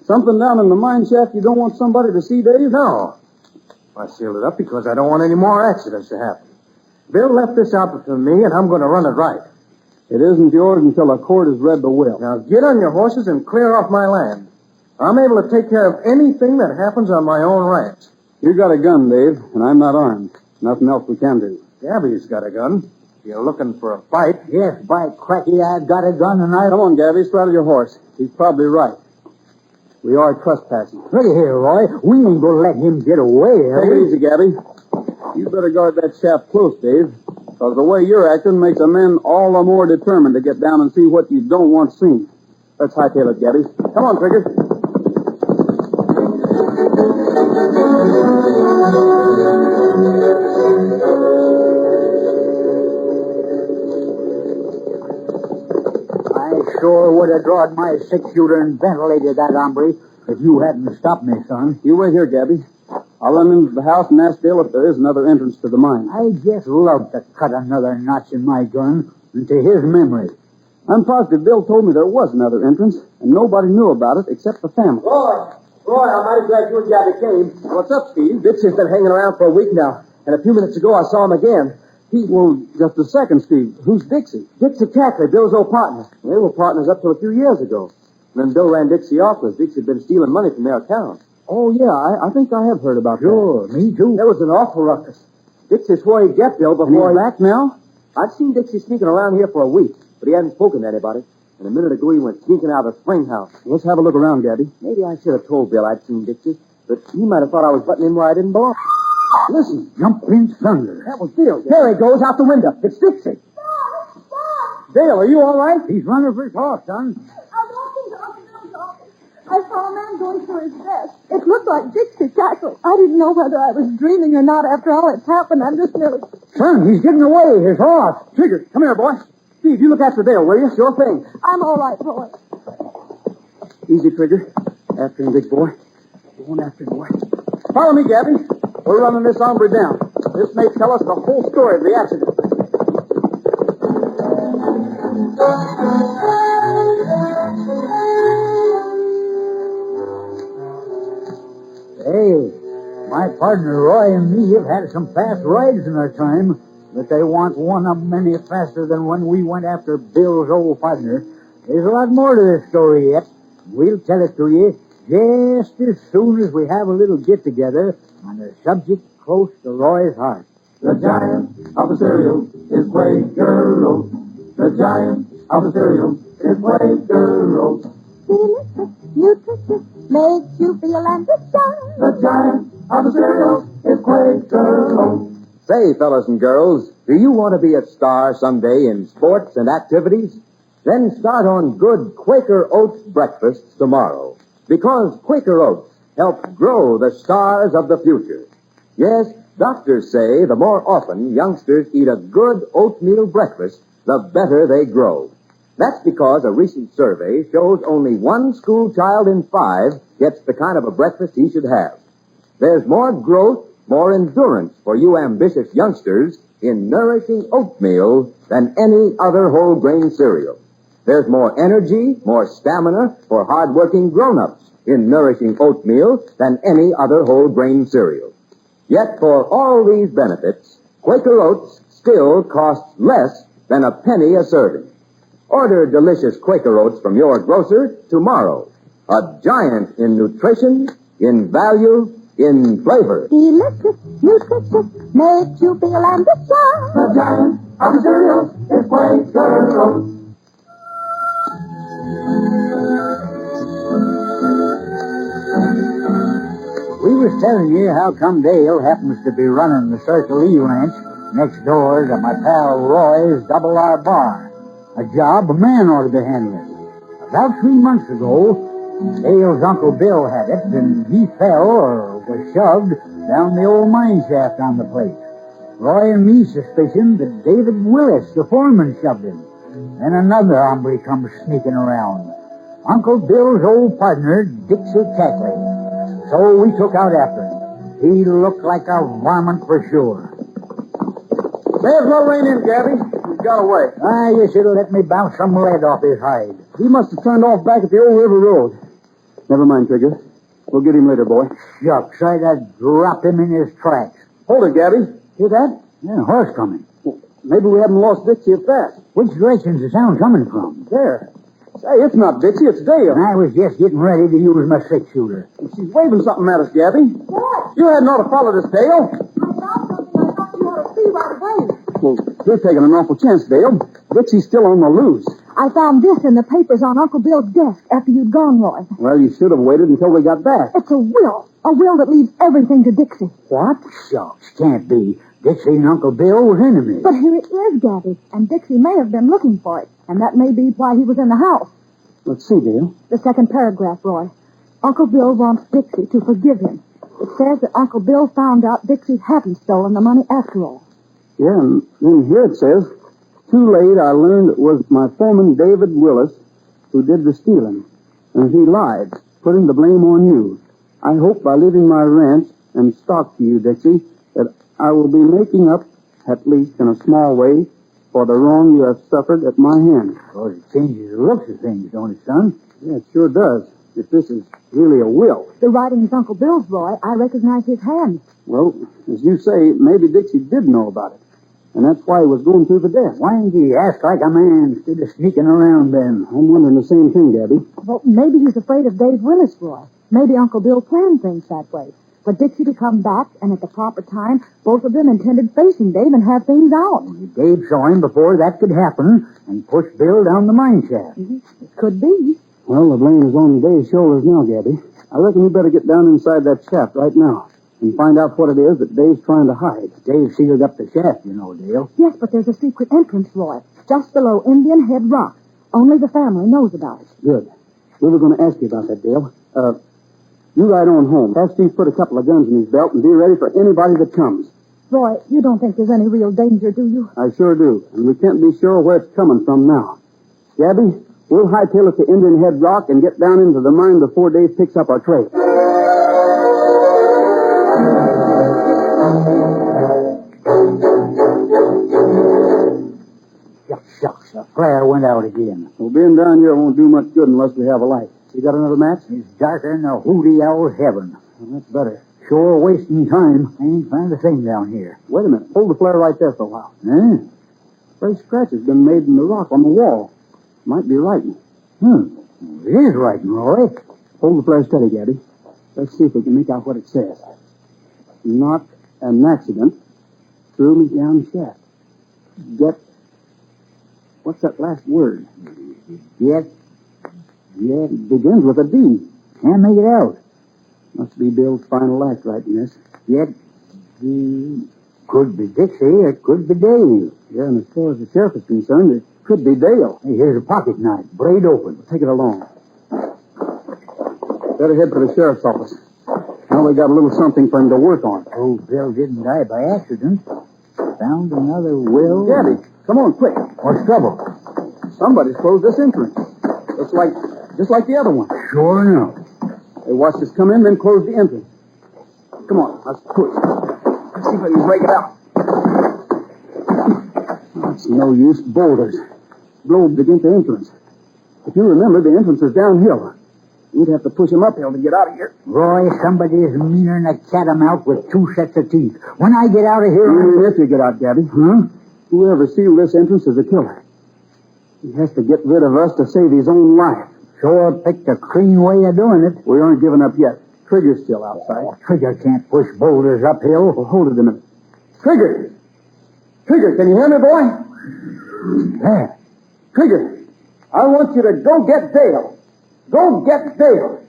Something down in the mine shaft you don't want somebody to see, Dave? No. I sealed it up because I don't want any more accidents to happen. Bill left this outfit for me, and I'm going to run it right. It isn't yours until a court has read the will. Now get on your horses and clear off my land. I'm able to take care of anything that happens on my own ranch. You got a gun, Dave, and I'm not armed. Nothing else we can do. Gabby's got a gun. You're looking for a fight. Yes, by cracky, I've got a gun and I... Come on, Gabby, straddle your horse. He's probably right. We are trespassing. Look here, Roy. We ain't going to let him get away, are Take it we? easy, Gabby. You better guard that shaft close, Dave. Because the way you're acting makes a man all the more determined to get down and see what you don't want seen. Let's hightail it, Gabby. Come on, Trigger. I sure would have drawn my 6-shooter and ventilated that hombre if you hadn't stopped me, son. You wait here, Gabby. I'll run into the house and ask Dale if there is another entrance to the mine. I just love to cut another notch in my gun into his memory. I'm positive Bill told me there was another entrance, and nobody knew about it except the family. Roy, I'm mighty glad you and Gabby came. What's up, Steve? Dixie's been hanging around for a week now, and a few minutes ago I saw him again. Well, just a second, Steve. Who's Dixie? Dixie Cackley, Bill's old partner. They were partners up till a few years ago. And then Bill ran Dixie off because Dixie had been stealing money from their account. Oh, yeah, I think I have heard about Sure, me too. There was an awful ruckus. Dixie swore he'd get Bill that. And before he's back now? I'd seen Dixie sneaking around here for a week, but he hadn't spoken to anybody. And a minute ago he went sneaking out of the spring house. Let's have a look around, Gabby. Maybe I should have told Bill I'd seen Dixie, but he might have thought I was butting in where I didn't belong. Listen, jumping thunder. That was Bill. There he goes, out the window. It's Dixie. Dale, are you all right? He's running for his horse, son. I walked into Uncle Bill's office. I saw a man going through his desk. It looked like Dixie Cackley. I didn't know whether I was dreaming or not after all that's happened. I'm just nearly... Son, he's getting away. His horse. Trigger, come here, boy. Steve, you look after Dale, will you? Sure thing. I'm all right, Roy. Easy, Trigger. After him, big boy. Go on after him, boy. Follow me, Gabby. We're running this hombre down. This may tell us the whole story of the accident. Hey, my partner Roy and me have had some fast rides in our time, but they want one of them any faster than when we went after Bill's old partner. There's a lot more to this story yet. We'll tell it to you just as soon as we have a little get-together on a subject close to Roy's heart. The giant of the cereal is Quaker Oats. The giant of the cereal is Quaker Oats. Delicious, nutritious, makes you feel and shine. The giant of the cereal is Quaker Oats. Say, fellas and girls, do you want to be a star someday in sports and activities? Then start on good Quaker Oats breakfasts tomorrow. Because Quaker Oats help grow the stars of the future. Yes, doctors say the more often youngsters eat a good oatmeal breakfast, the better they grow. That's because a recent survey shows only one school child in 5 gets the kind of a breakfast he should have. There's more growth, more endurance for you ambitious youngsters in nourishing oatmeal than any other whole grain cereal. There's more energy, more stamina for hard-working grown-ups in nourishing oatmeal than any other whole grain cereal. Yet for all these benefits, Quaker Oats still costs less than a penny a serving. Order delicious Quaker Oats from your grocer tomorrow. A giant in nutrition, in value, in flavor. Delicious, nutritious, makes you feel ambitious. The giant of the cereals is Quaker Oats. We was telling you how come Dale happens to be running the Circle E Ranch next door to my pal Roy's Double R Bar. A job a man ought to be handling. About 3 months ago, Dale's Uncle Bill had it, and he fell or was shoved down the old mine shaft on the place. Roy and me suspicion that David Willis, the foreman, shoved him. Then another hombre comes sneaking around. Uncle Bill's old partner, Dixie Cackley. So we took out after him. He looked like a varmint for sure. There's no rain in, Gabby. He's got away. You should have let me bounce some lead off his hide. He must have turned off back at the old river road. Never mind, Trigger. We'll get him later, boy. Shucks, I'd have dropped him in his tracks. Hold it, Gabby. Hear that? Yeah, horse coming. Well, maybe we haven't lost Dixie at that. Which direction's the sound coming from? There. Say, it's not Dixie, it's Dale. I was just getting ready to use my six-shooter. She's waving something at us, Gabby. What? You hadn't ought to follow this, Dale. I found something I thought you ought to see right away. Well, you're taking an awful chance, Dale. Dixie's still on the loose. I found this in the papers on Uncle Bill's desk after you'd gone, Roy. Well, you should have waited until we got back. It's a will. A will that leaves everything to Dixie. What? Shucks, can't be. Dixie and Uncle Bill was enemies. But here it is, Gabby, and Dixie may have been looking for it, and that may be why he was in the house. Let's see, Dale. The second paragraph, Roy. Uncle Bill wants Dixie to forgive him. It says that Uncle Bill found out Dixie hadn't stolen the money after all. Yeah, and then here it says, too late I learned it was my foreman, David Willis, who did the stealing. And he lied, putting the blame on you. I hope by leaving my ranch and stock to you, Dixie, that I will be making up, at least in a small way, for the wrong you have suffered at my hands. Well, it changes the looks of things, don't it, son? Yeah, it sure does, if this is really a will. The writing's Uncle Bill's, Roy. I recognize his hand. Well, as you say, maybe Dixie did know about it. And that's why he was going through the desk. Why didn't he ask like a man instead of sneaking around then? I'm wondering the same thing, Gabby. Well, maybe he's afraid of Dave Willis, Roy. Maybe Uncle Bill planned things that way. For Dixie to come back, and at the proper time, both of them intended facing Dave and have things out. Dave saw him before that could happen and pushed Bill down the mine shaft. It could be. Well, the blame is on Dave's shoulders now, Gabby. I reckon you better get down inside that shaft right now and find out what it is that Dave's trying to hide. Dave sealed up the shaft, you know, Dale. Yes, but there's a secret entrance, Roy, just below Indian Head Rock. Only the family knows about it. Good. We were going to ask you about that, Dale. You ride on home. Have Steve put a couple of guns in his belt and be ready for anybody that comes. Roy, you don't think there's any real danger, do you? I sure do. And we can't be sure where it's coming from now. Gabby, we'll hightail it to Indian Head Rock and get down into the mine before Dave picks up our trail. Shucks, the flare went out again. Well, being down here won't do much good unless we have a light. You got another match? It's darker than a hooty owl's heaven. Well, that's better. Sure wasting time. I ain't found a thing down here. Wait a minute. Hold the flare right there for a while. Huh? Fresh scratch has been made in the rock on the wall. Might be writing. It is writing, Roy. Hold the flare steady, Gabby. Let's see if we can make out what it says. Not an accident. Threw me down shaft. Get... What's that last word? Get. It begins with a D. Can't make it out. Must be Bill's final act writing this. Get. could be Dixie. It could be Dave. Yeah, and as far as the sheriff is concerned, it could be Dale. Hey, here's a pocket knife, blade open. Take it along. Better head for the sheriff's office. Now we got a little something for him to work on. Old Bill didn't die by accident. Found another will. Gabby, come on, quick. What's trouble? Somebody's closed this entrance. Looks like, just like the other one. Sure enough. They watched us come in, then closed the entrance. Come on, let's push. Let's see if we can break it out. Oh, it's no use. Boulders. Globed against the entrance. If you remember, the entrance is downhill. We'd have to push him uphill to get out of here. Roy, somebody is meaner than a catamount with two sets of teeth. When I get out of here... If you get out, Gabby. Huh? Whoever sealed this entrance is a killer. He has to get rid of us to save his own life. Sure picked a clean way of doing it. We aren't giving up yet. Trigger's still outside. Oh, Trigger can't push boulders uphill. Well, hold it a minute. Trigger! Trigger, can you hear me, boy? There. Trigger, I want you to go get Dale. Go get Dale.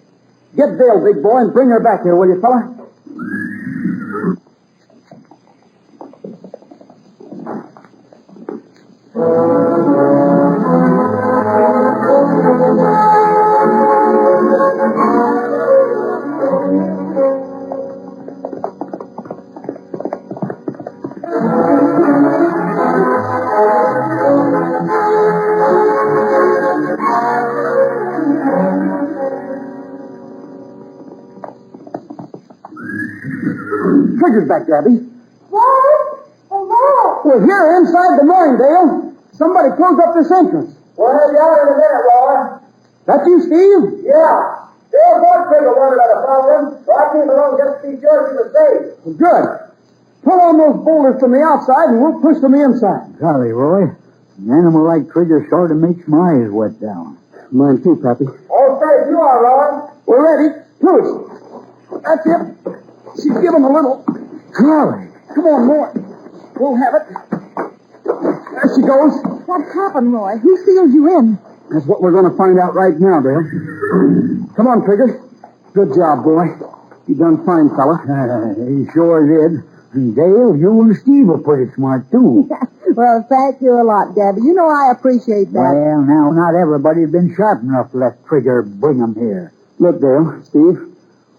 Get Dale, big boy, and bring her back here, will you, fella? Trigger's back, Gabby. What? Oh, We're here inside the mine, Dale. Somebody closed up this entrance. We'll have you out in a minute, Roy. That you, Steve? Yeah. Dale thought Trigger wanted out of problem, so I came along just to be sure she was safe. Good. Pull on those boulders from the outside, and we'll push from the inside. Golly, Roy. An animal like Trigger sort of makes my eyes wet down. Mine too, Pappy. All safe you are, Roy. We're ready. Push. That's it. She's giving a little. Golly. Come on, more. We'll have it. There she goes. what happened, Roy? Who sealed you in? That's what we're going to find out right now, Dale. Come on, Trigger. Good job, boy. You done fine, fella. He sure did. And Dale, you and Steve were pretty smart, too. Well, thank you a lot, Gabby. You know I appreciate that. Well, now, not everybody's been sharp enough to let Trigger bring 'em here. Look, Dale, Steve,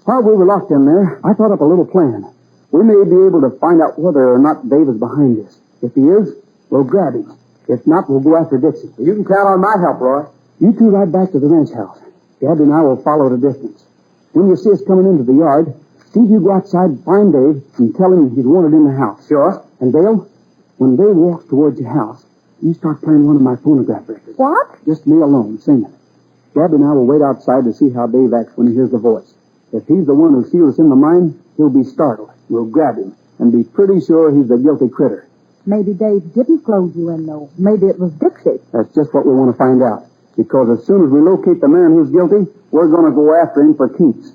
while we were locked in there, I thought up a little plan. We may be able to find out whether or not Dave is behind this. If he is, we'll grab him. If not, we'll go after Dixie. You can count on my help, Roy. You two ride back to the ranch house. Gabby and I will follow at a distance. When you see us coming into the yard, Steve, you go outside, find Dave, and tell him he's wanted in the house. Sure. And Dale, when Dave walks towards your house, you start playing one of my phonograph records. What? Just me alone, singing. Gabby and I will wait outside to see how Dave acts when he hears the voice. If he's the one who sealed us in the mine, he'll be startled. We'll grab him and be pretty sure he's the guilty critter. Maybe Dave didn't close you in, though. Maybe it was Dixie. That's just what we want to find out. Because as soon as we locate the man who's guilty, we're going to go after him for keeps.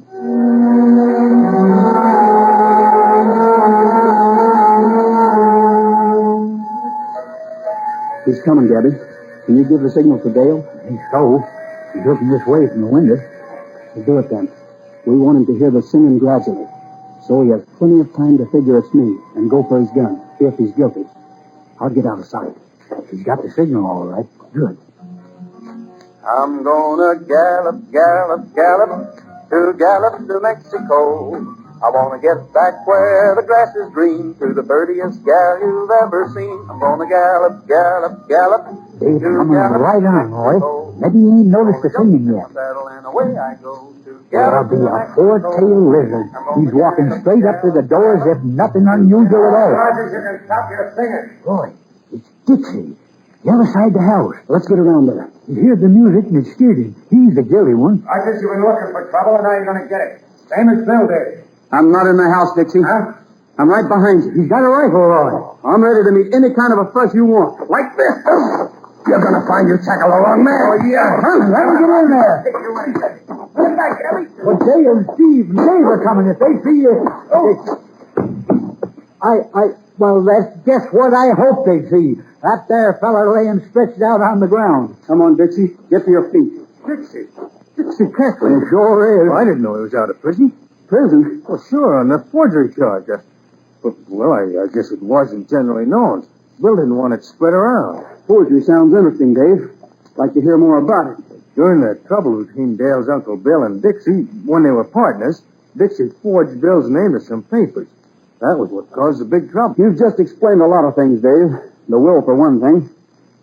He's coming, Gabby. Can you give the signal to Dale? So, he's looking this way from the window. We'll do it then. We want him to hear the singing gradually, so he has plenty of time to figure it's me and go for his gun, if he's guilty. I'll get out of sight. He's got the signal all right. Good. I'm gonna gallop, gallop, gallop to Mexico. I wanna get back where the grass is green to the prettiest gal you've ever seen. I'm gonna gallop, gallop, gallop. He's coming right on, Roy. Maybe he ain't noticed the singing yet. And away I go to There'll be a four-tailed lizard. He's walking straight up to the door as if nothing unusual at all. Rogers, you can stop your singing. Roy, it's Dixie. The other side of the house. Let's get around there. He heard the music and it scared him. He's the guilty one. I guess you've been looking for trouble and now you're gonna get it. Same as Bill did. I'm not in the house, Dixie. Huh? I'm right behind you. He's got a rifle, Roy. I'm ready to meet any kind of a fuss you want. Like this. You're gonna find your tackle along man. Oh, yeah. Let him get in there. Get back, Ellie. Well, Dale and Steve and Dave are coming. If they see you... Well, that's just what I hope they see. That there fella laying stretched out on the ground. Come on, Dixie. Get to your feet. Dixie. Dixie Catlin sure is. I didn't know he was out of prison. Prison? Well, sure, on the forgery charge. Well, I guess it wasn't generally known. Bill didn't want it spread around. Poetry sounds interesting, Dave. Like to hear more about it. During the trouble between Dale's Uncle Bill and Dixie, when they were partners, Dixie forged Bill's name to some papers. That was what caused the big trouble. You've just explained a lot of things, Dave. The will, for one thing.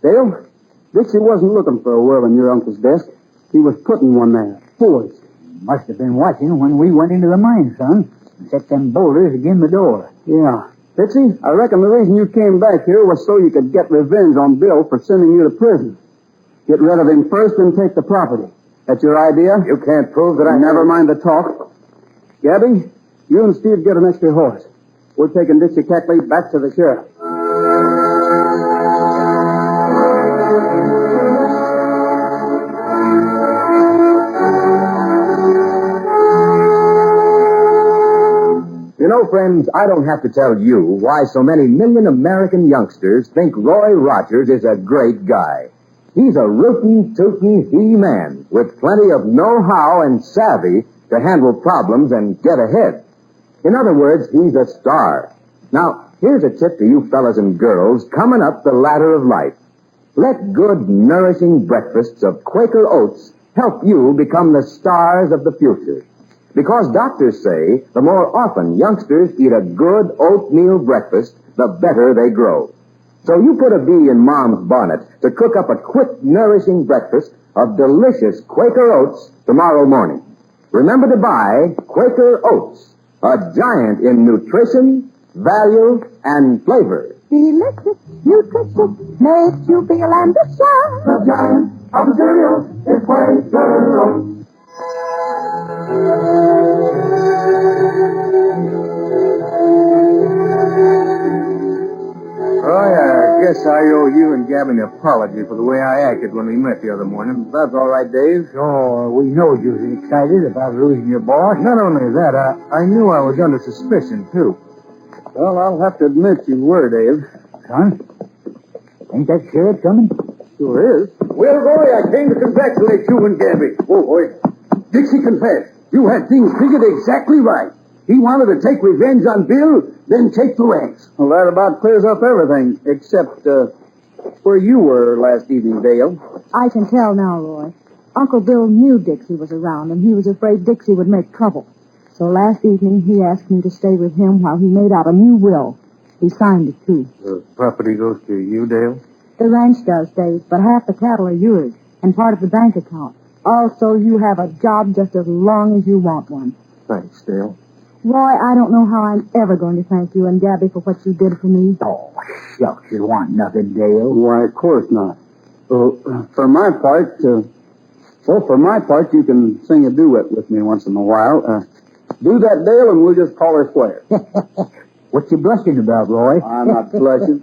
Dale, Dixie wasn't looking for a will in your uncle's desk. He was putting one there. Forged. Must have been watching when we went into the mine, son. And set them boulders against the door. Yeah. Dixie, I reckon the reason you came back here was so you could get revenge on Bill for sending you to prison. Get rid of him first and take the property. That's your idea? You can't prove that I... Never mind the talk. Gabby, you and Steve get an extra horse. We're taking Dixie Cackley back to the sheriff. You know, friends, I don't have to tell you why so many million American youngsters think Roy Rogers is a great guy. He's a rootin', tootin' he-man with plenty of know-how and savvy to handle problems and get ahead. In other words, he's a star. Now, here's a tip to you fellas and girls coming up the ladder of life. Let good, nourishing breakfasts of Quaker oats help you become the stars of the future. Because doctors say the more often youngsters eat a good oatmeal breakfast, the better they grow. So you put a bee in Mom's bonnet to cook up a quick, nourishing breakfast of delicious Quaker oats tomorrow morning. Remember to buy Quaker Oats, a giant in nutrition, value, and flavor. Delicious, nutritious, makes you feel ambitious. The giant of the cereal is Quaker Oats. Roy, I guess I owe you and Gabby an apology for the way I acted when we met the other morning. That's all right, Dave. Sure, we know you was excited about losing your boss. Not only that, I knew I was under suspicion, too. Well, I'll have to admit you were, Dave. Son, ain't that sheriff coming? Sure is. Well, Roy, I came to congratulate you and Gabby. Oh, boy. Dixie confessed. You had things figured exactly right. He wanted to take revenge on Bill, then take the ranks. Well, that about clears up everything, except where you were last evening, Dale. I can tell now, Roy. Uncle Bill knew Dixie was around, and he was afraid Dixie would make trouble. So last evening, he asked me to stay with him while he made out a new will. He signed it, too. The property goes to you, Dale? The ranch does, Dave, but half the cattle are yours, and part of the bank account. Also, you have a job just as long as you want one. Thanks, Dale. Roy, I don't know how I'm ever going to thank you and Gabby for what you did for me. Oh, shucks, you want nothing, Dale. Why, of course not. For my part, you can sing a duet with me once in a while. Do that, Dale, and we'll just call her square. What you blushing about, Roy? I'm not blushing.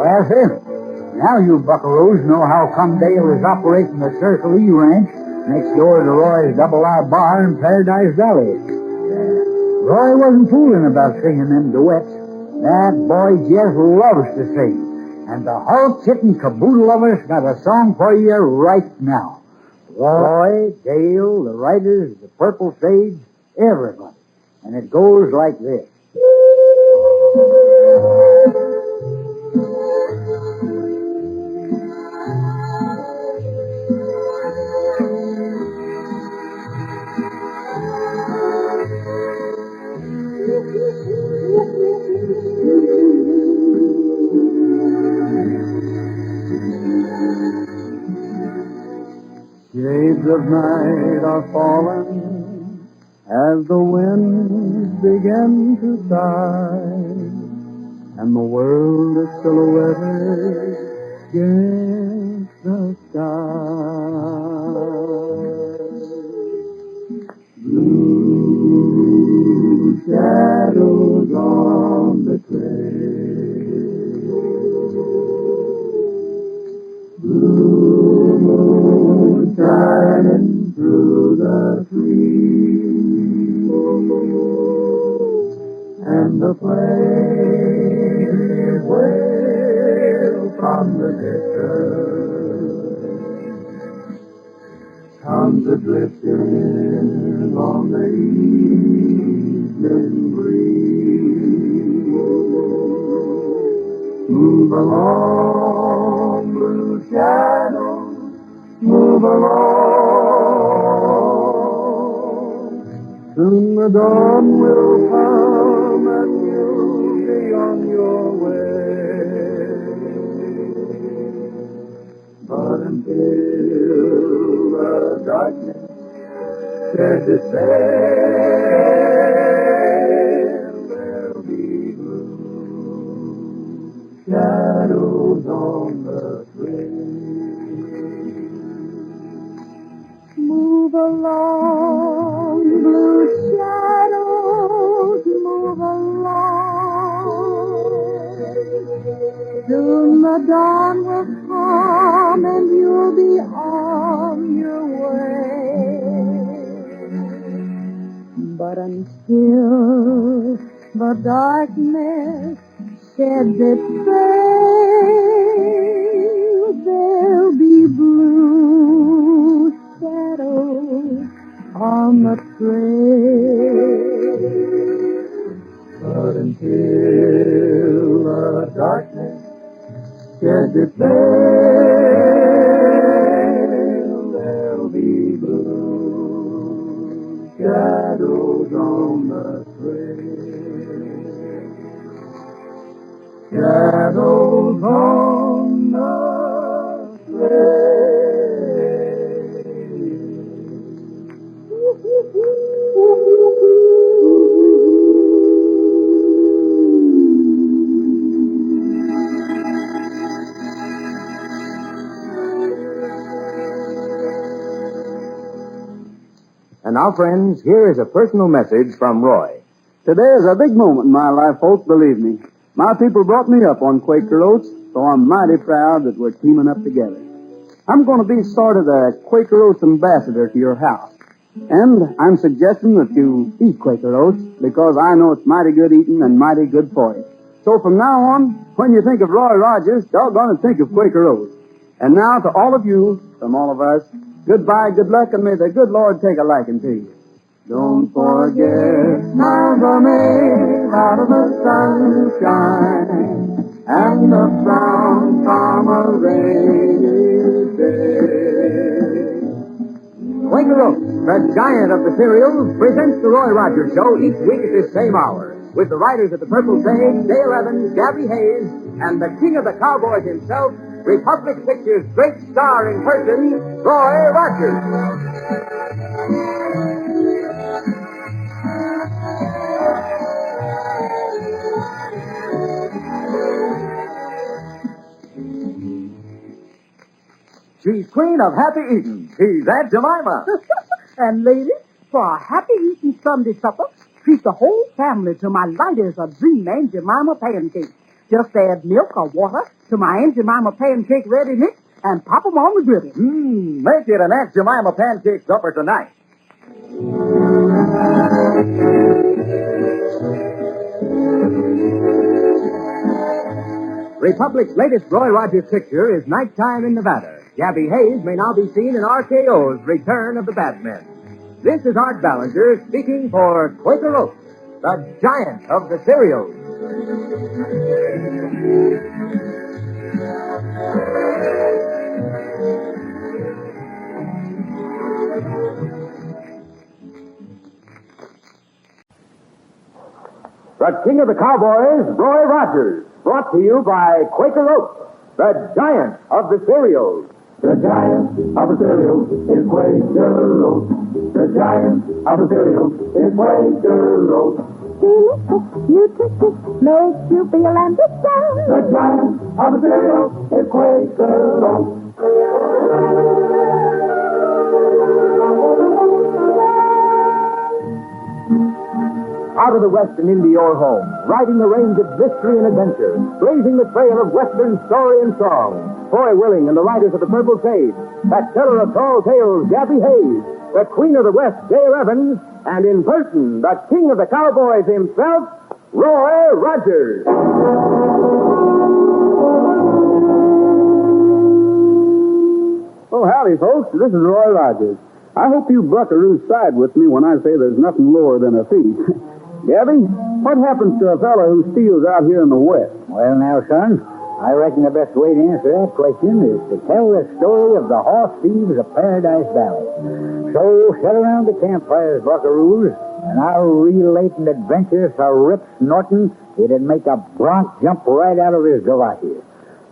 Well, sir, now you buckaroos know how come Dale is operating the Circle E Ranch next door to Roy's Double R Bar in Paradise Valley. Roy wasn't fooling about singing them duets. That boy just loves to sing. And the whole kit and caboodle of us got a song for you right now. Roy, Dale, the writers, the Purple Sage, everybody. And it goes like this. Shades of night are falling as the winds begin to sigh, and the world is silhouetted against the sky. Blue shadows on the trail, blue moon shining through the trees, and the flames wail from the distance comes a drifting on the evening breeze. Move along, blue shadows, move along. Soon the dawn will come and you'll be on your way. But until the darkness shares its veil, there'll be blue shadows on the trail. Move along, blue shadows, move along. Soon the dawn will come and you'll be on your way. But until the darkness sheds its veil, there'll be blue shadows on the trail. But until the darkness sheds its veil, there'll be blue shadows on the trail. Shadows on the trail. And now, friends, here is a personal message from Roy. Today is a big moment in my life, folks, believe me. My people brought me up on Quaker Oats, so I'm mighty proud that we're teaming up together. I'm going to be sort of the Quaker Oats ambassador to your house. And I'm suggesting that you eat Quaker Oats because I know it's mighty good eating and mighty good for you. So from now on, when you think of Roy Rogers, doggone it, think of Quaker Oats. And now to all of you, from all of us, goodbye, good luck, and may the good Lord take a liking to you. Don't forget Mother May out of the sunshine and the brown from a rainy day. Quaker Oats, the giant of the cereals, presents the Roy Rogers Show each week at this same hour, with the writers of the Purple Sage, Dale Evans, Gabby Hayes, and the king of the cowboys himself, Republic Pictures' great star in person, Roy Rogers. She's queen of happy eating. She's Aunt Jemima. And ladies, for a happy eating Sunday supper, treat the whole family to my lightest of dream Aunt Jemima pancakes. Just add milk or water to my Aunt Jemima pancake ready mix and pop 'em on the griddle. Make it an Aunt Jemima pancake supper tonight. Republic's latest Roy Rogers picture is Nighttime in Nevada. Gabby Hayes may now be seen in RKO's Return of the Batmen. This is Art Ballinger speaking for Quaker Oats, the giant of the cereals. The king of the cowboys, Roy Rogers, brought to you by Quaker Oats, the giant of the cereals. The giant of the cereals is Quaker Oats. The giant of the cereals is Quaker Oats. Delicious, nutritious, makes you feel and understand. The giant of the cereals is Quaker Oats. Out of the West and into your home, riding the range of mystery and adventure, blazing the trail of Western story and song. Foy Willing and the riders of the Purple Sage, that teller of tall tales, Gabby Hayes, the queen of the West, Dale Evans, and in person, the king of the cowboys himself, Roy Rogers. Oh, howdy, folks. This is Roy Rogers. I hope you buckaroos side with me when I say there's nothing lower than a thief. Gabby, what happens to a fellow who steals out here in the West? Well, now, son, I reckon the best way to answer that question is to tell the story of the horse thieves of Paradise Valley. So, sit around the campfires, buckaroos, and I'll relate an adventure so Rip Snorton it'd make a bronc jump right out of his galoshes.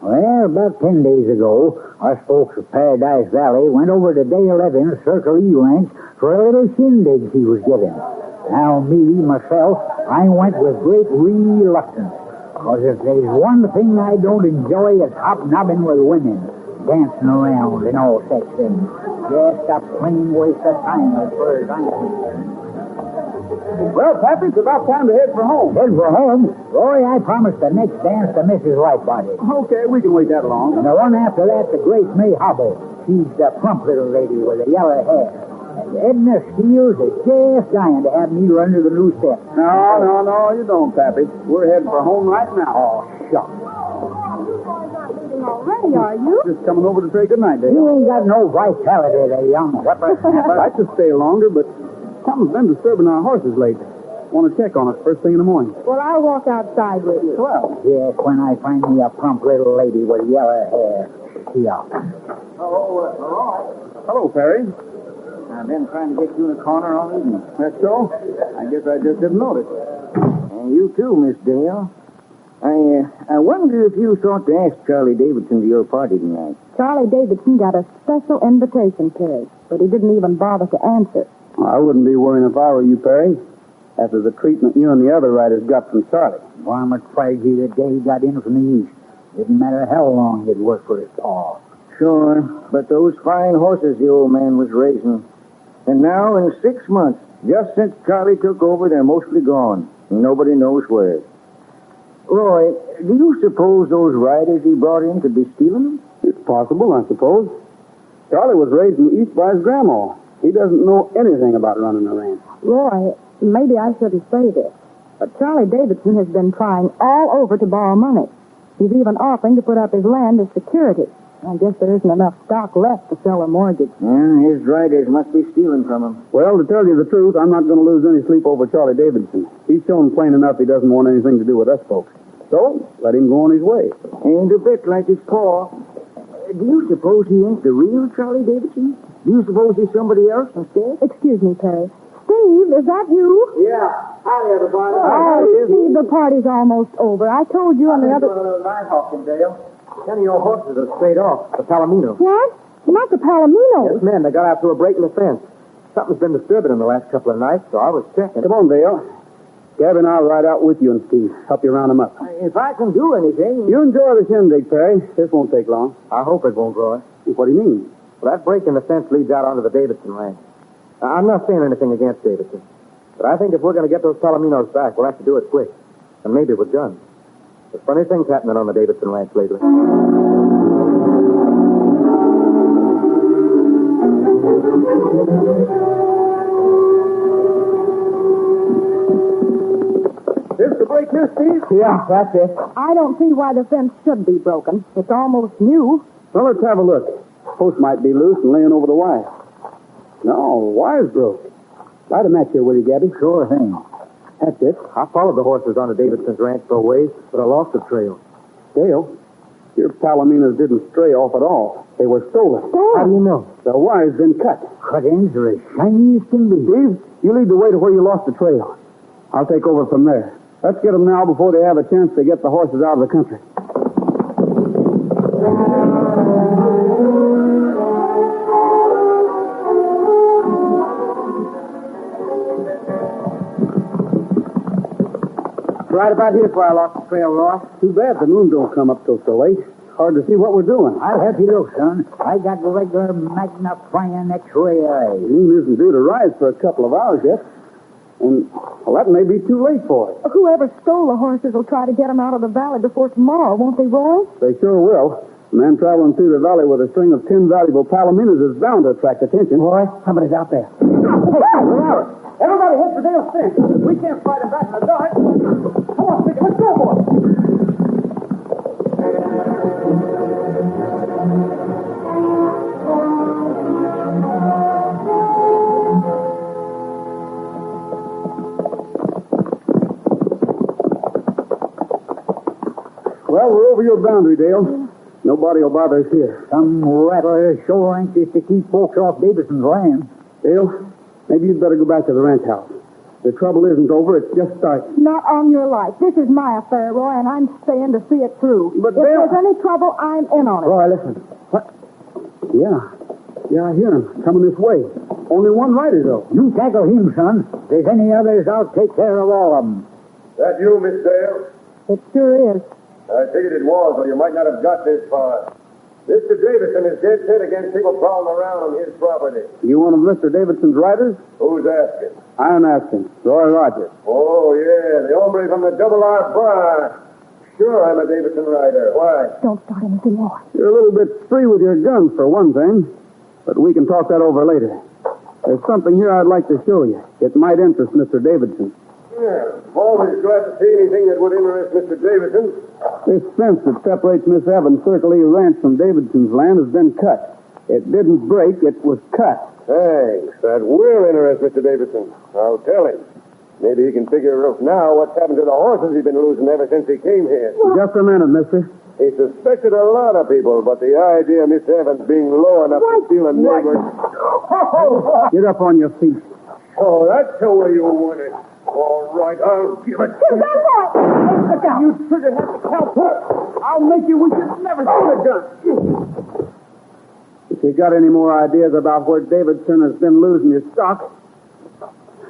Well, about 10 days ago, us folks of Paradise Valley went over to Dale Evans' Circle E ranch for a little shindig he was giving. Now, myself, I went with great reluctance. Because if there's one thing I don't enjoy, it's hobnobbing with women, dancing around and all such things. Just a plain waste of time as far as I'm concerned. Well, Pappy, it's about time to head for home. Head for home? Roy, I promised the next dance to Mrs. Whitebody. Okay, we can wait that long. And the one after that, the great May Hobble. She's the plump little lady with the yellow hair. And Edna Steele is just dying to have me run to the new step. No, you don't, Pappy. We're heading for home right now. Oh, shucks. Already, are you? Just coming over to say goodnight, Dale. You ain't got no vitality, the young whippersnapper. I'd like to stay longer, but something's been disturbing our horses lately. Want to check on us first thing in the morning. Well, I'll walk outside with you. Well. Yes, when I find me a plump little lady with yellow hair. Yeah. Hello, Perry. I've been trying to get you in a corner all evening. That's so? I guess I just didn't notice. And you too, Miss Dale. I wonder if you thought to ask Charlie Davidson to your party tonight. Charlie Davidson got a special invitation, Perry, but he didn't even bother to answer. I wouldn't be worrying if I were you, Perry. After the treatment you and the other riders got from Charlie. Well, I'm afraid the day he got in from the east. Didn't matter how long he'd worked for his paw. Sure, but those fine horses the old man was raising. And now, in 6 months, just since Charlie took over, they're mostly gone. Nobody knows where. Roy, do you suppose those riders he brought in could be stealing them? It's possible, I suppose. Charlie was raised in the East by his grandma. He doesn't know anything about running a ranch. Roy, maybe I shouldn't say this, but Charlie Davidson has been trying all over to borrow money. He's even offering to put up his land as security. I guess there isn't enough stock left to sell a mortgage. Yeah, his riders must be stealing from him. Well, to tell you the truth, I'm not going to lose any sleep over Charlie Davidson. He's shown plain enough he doesn't want anything to do with us folks. So, let him go on his way. And a bit like his paw. Do you suppose he ain't the real Charlie Davidson? Do you suppose he's somebody else instead? Excuse me, Perry. Steve, is that you? Yeah. Hi, everybody. Steve, the party's almost over. I told you on the other... Nighthawking, Dale. 10 of your horses are straight off, the Palomino. What? Not the Palomino. Yes, ma'am. They got out through a break in the fence. Something's been disturbing them the last couple of nights, so I was checking. Come on, Dale. Gabby and I'll ride out with you and Steve. Help you round them up. If I can do anything... You enjoy the shindig, Perry. This won't take long. I hope it won't, Roy. What do you mean? Well, that break in the fence leads out onto the Davidson ranch. I'm not saying anything against Davidson, but I think if we're going to get those Palominos back, we'll have to do it quick, and maybe with guns. There's funny things happening on the Davidson ranch lately. This the break here, Steve? Yeah, that's it. I don't see why the fence should be broken. It's almost new. Well, let's have a look. Post might be loose and laying over the wire. No, the wire's broke. Light a match here, will you, Gabby? Sure thing. That's it. I followed the horses onto Davidson's ranch for a ways, but I lost the trail. Dale, your Palominos didn't stray off at all. They were stolen. How do you know? The wire's been cut. Cut-ins are as shiny as can be. Steve, you lead the way to where you lost the trail. I'll take over from there. Let's get them now before they have a chance to get the horses out of the country. Right about here where I lost the trail, Roy. Too bad the moon don't come up till so late. Hard to see what we're doing. I'll help you look, son. I got regular magnifying X-ray eyes. The moon isn't due to rise for a couple of hours yet. And, well, that may be too late for it. Whoever stole the horses will try to get them out of the valley before tomorrow, won't they, Roy? They sure will. A man traveling through the valley with a string of 10 valuable Palominos is bound to attract attention. Roy, somebody's out there. Hey, everybody head for Dale's fence. We can't fight him back in the dark. Come on, Sticky, let's go, boys. Well, we're over your boundary, Dale. Nobody will bother us here. Some rattler is sure anxious to keep folks off Davidson's land. Dale, maybe you'd better go back to the ranch house. The trouble isn't over. It's just starting. Not on your life. This is my affair, Roy, and I'm staying to see it through. But if Dale... there's any trouble, I'm in on it. Roy, listen. What? Yeah, I hear him coming this way. Only one rider, though. You tackle him, son. If there's any others, I'll take care of all of them. That you, Miss Dale? It sure is. I figured it was, or you might not have got this far. Mr. Davidson is dead set against people prowling around on his property. You one of Mr. Davidson's riders? Who's asking? I'm asking. Roy Rogers. Oh, yeah, the hombre from the Double R Bar. Sure, I'm a Davidson rider. Why? Don't start anything more. You're a little bit free with your guns, for one thing. But we can talk that over later. There's something here I'd like to show you. It might interest Mr. Davidson. Yeah, always glad to see anything that would interest Mr. Davidson. This fence that separates Miss Evans' Circle E Ranch from Davidson's land has been cut. It didn't break, it was cut. Thanks. That will interest Mr. Davidson. I'll tell him. Maybe he can figure out now what's happened to the horses he's been losing ever since he came here. Just a minute, mister. He suspected a lot of people, but the idea of Miss Evans being low enough to steal a neighbor's... Get up on your feet. Oh, that's the way you want it. All right, I'll give it to you. Look out. You trigger have to help her. I'll make you wish you'd never seen a gun. If you got any more ideas about where Davidson has been losing his stock,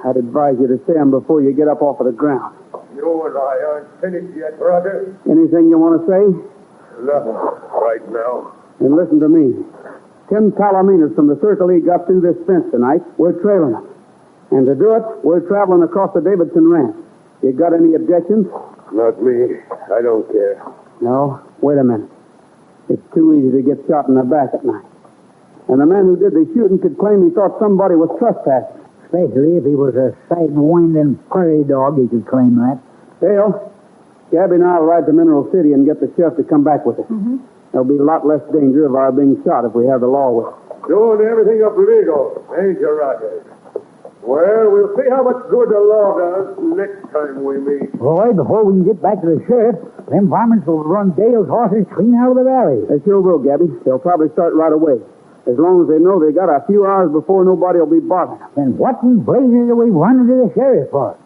I'd advise you to say them before you get up off of the ground. You and I aren't finished yet, brother. Anything you want to say? Nothing right now. Then listen to me. Tim Palominas from the Circle E got through this fence tonight. We're trailing him. And to do it, we're traveling across the Davidson ranch. You got any objections? Not me. I don't care. No? Wait a minute. It's too easy to get shot in the back at night. And the man who did the shooting could claim he thought somebody was trespassing. Especially if he was a side-winding prairie dog, he could claim that. Dale, Gabby and I'll ride to Mineral City and get the sheriff to come back with us. Mm-hmm. There'll be a lot less danger of our being shot if we have the law with us. Doing everything up legal, ain't you, Roger? Well, we'll see how much good the law does next time we meet. Roy, before we can get back to the sheriff, them varmints will run Dale's horses clean out of the valley. They sure will, Gabby. They'll probably start right away. As long as they know they got a few hours before nobody will be bothering them. Then what in blazes are we running to the sheriff for?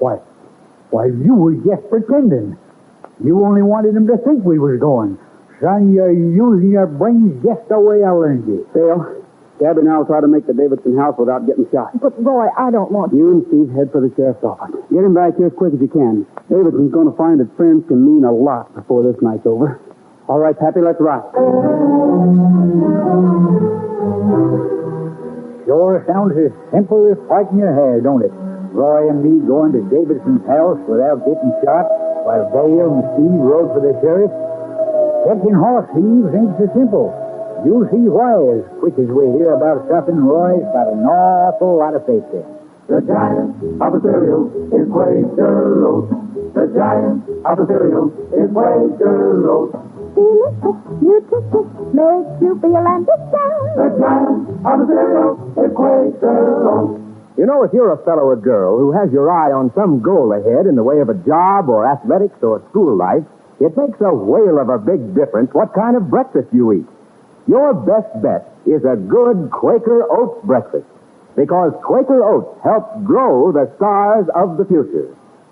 Why, you was just pretending. You only wanted him to think we was going. Son, you're using your brains just the way I learned you. Dale, Gabby and I'll try to make the Davidson house without getting shot. But, Roy, I don't want... You and Steve head for the sheriff's office. Get him back here as quick as you can. Davidson's going to find that friends can mean a lot before this night's over. All right, Pappy, let's ride. Sure sounds as simple as fighting your hair, don't it? Roy and me going to Davidson's house without getting shot, while Dale and Steve rode for the sheriff. Catching horse thieves ain't so simple. You'll see why as quick as we hear about something Roy's got an awful lot of faith in. The giant of the cereal is Quaker Oats. The giant of the cereal is Quaker Oats. Delicious, nutritious, makes you feel and sound. The giant of the cereal is Quaker Oats. You know, if you're a fellow or girl who has your eye on some goal ahead in the way of a job or athletics or school life, it makes a whale of a big difference what kind of breakfast you eat. Your best bet is a good Quaker Oats breakfast, because Quaker Oats help grow the stars of the future.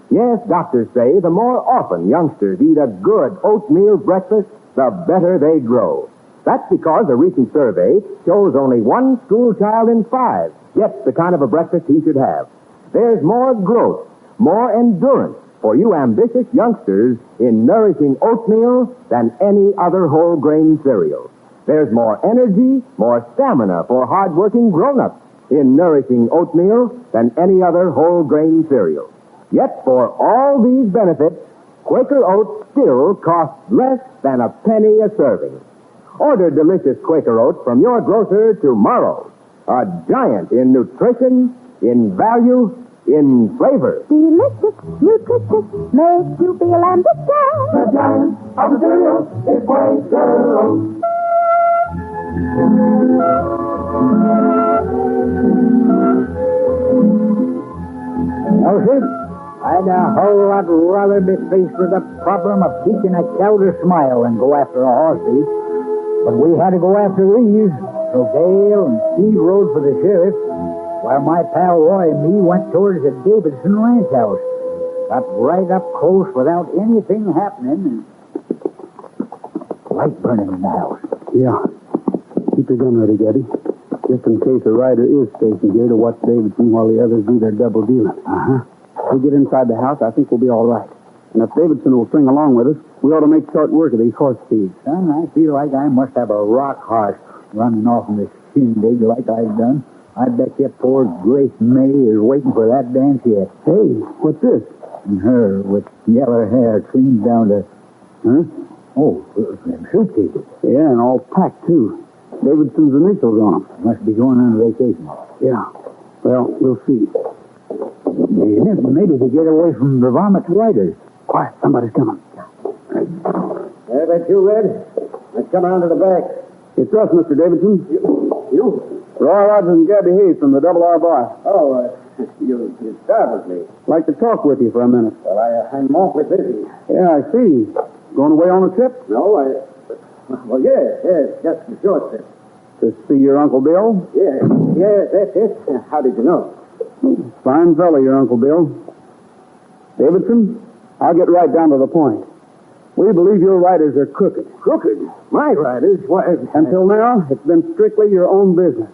Yes, doctors say the more often youngsters eat a good oatmeal breakfast, the better they grow. That's because a recent survey shows only one school child in 5 gets the kind of a breakfast he should have. There's more growth, more endurance for you ambitious youngsters in nourishing oatmeal than any other whole grain cereal. There's more energy, more stamina for hard-working grown-ups in nourishing oatmeal than any other whole grain cereal. Yet for all these benefits, Quaker Oats still costs less than a penny a serving. Order delicious Quaker Oats from your grocer tomorrow. A giant in nutrition, in value, in flavor. Delicious, nutritious, makes you feel and sound. The giant of the cereal is Quaker Oats. Elsie, I I'd a whole lot rather be faced with the problem of teaching a cow to smile than go after a horse thief. But we had to go after these, so Dale and Steve rode for the sheriff, while my pal Roy and me went towards the Davidson ranch house. Got right up close without anything happening, and light burning in the house. Yeah. Keep your gun ready, Gabby. Just in case a rider is stationed here to watch Davidson while the others do their double dealing. Uh-huh. If we get inside the house, I think we'll be all right. And if Davidson will string along with us, we ought to make short work of these horse thieves. Son, I feel like I must have a rock horse running off in the shindig like I've done. I bet you poor Grace May is waiting for that dance yet. Hey, what's this? And her with yellow hair clean down to... Huh? Oh, them suitcases. Yeah, and all packed, too. Davidson's initials on them. Must be going on vacation. Yeah. Well, we'll see. Maybe to get away from the varmint riders. Quiet, somebody's coming. Hey, that you, Red? Let's come around to the back. It's us, Mr. Davidson. You? Roy Rogers and Gabby Hayes from the Double R Bar. Oh, you startled me. Like to talk with you for a minute. Well, I'm awfully busy. Yeah, I see. Going away on a trip? No, well, yes, just a short trip. To see your Uncle Bill? Yes, that's it. How did you know? Fine fellow, your Uncle Bill. Davidson, I'll get right down to the point. We believe your riders are crooked. Crooked? My riders? Why? Until now, it's been strictly your own business.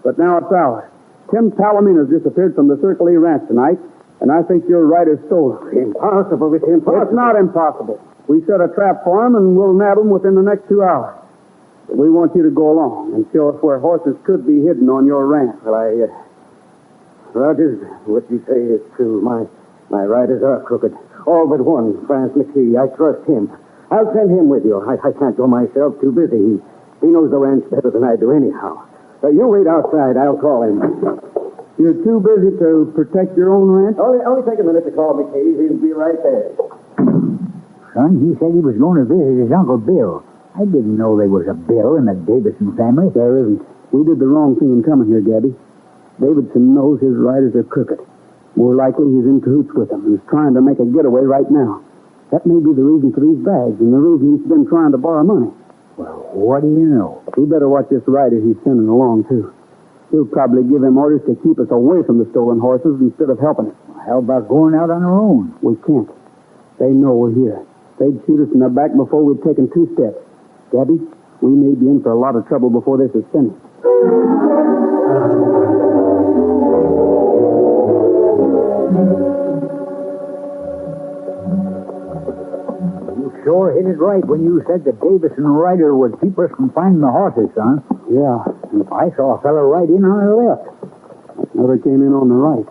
But now it's ours. Tim Palomina's disappeared from the Circle E Ranch tonight, and I think your riders stole him. Impossible. It's impossible. It's not impossible. We set a trap for him, and we'll nab him within the next 2 hours. But we want you to go along and show us where horses could be hidden on your ranch. Well, Rogers, what you say is true. My riders are crooked. All but one, France McKee. I trust him. I'll send him with you. I can't go myself. Too busy. He knows the ranch better than I do anyhow. You wait outside. I'll call him. You're too busy to protect your own ranch? Only take a minute to call McKee. He'll be right there. Son, he said he was going to visit his Uncle Bill. I didn't know there was a Bill in the Davidson family. There isn't. We did the wrong thing in coming here, Gabby. Davidson knows his riders are crooked. More likely he's in cahoots with them. He's trying to make a getaway right now. That may be the reason for these bags and the reason he's been trying to borrow money. Well, what do you know? We better watch this rider he's sending along, too. He'll probably give him orders to keep us away from the stolen horses instead of helping us. How about going out on our own? We can't. They know we're here. They'd shoot us in the back before we'd taken 2 steps. Gabby, we may be in for a lot of trouble before this is finished. You sure hit it right when you said the Davidson rider would keep us from finding the horses, son. Yeah. I saw a fellow right in on our left. Another came in on the right.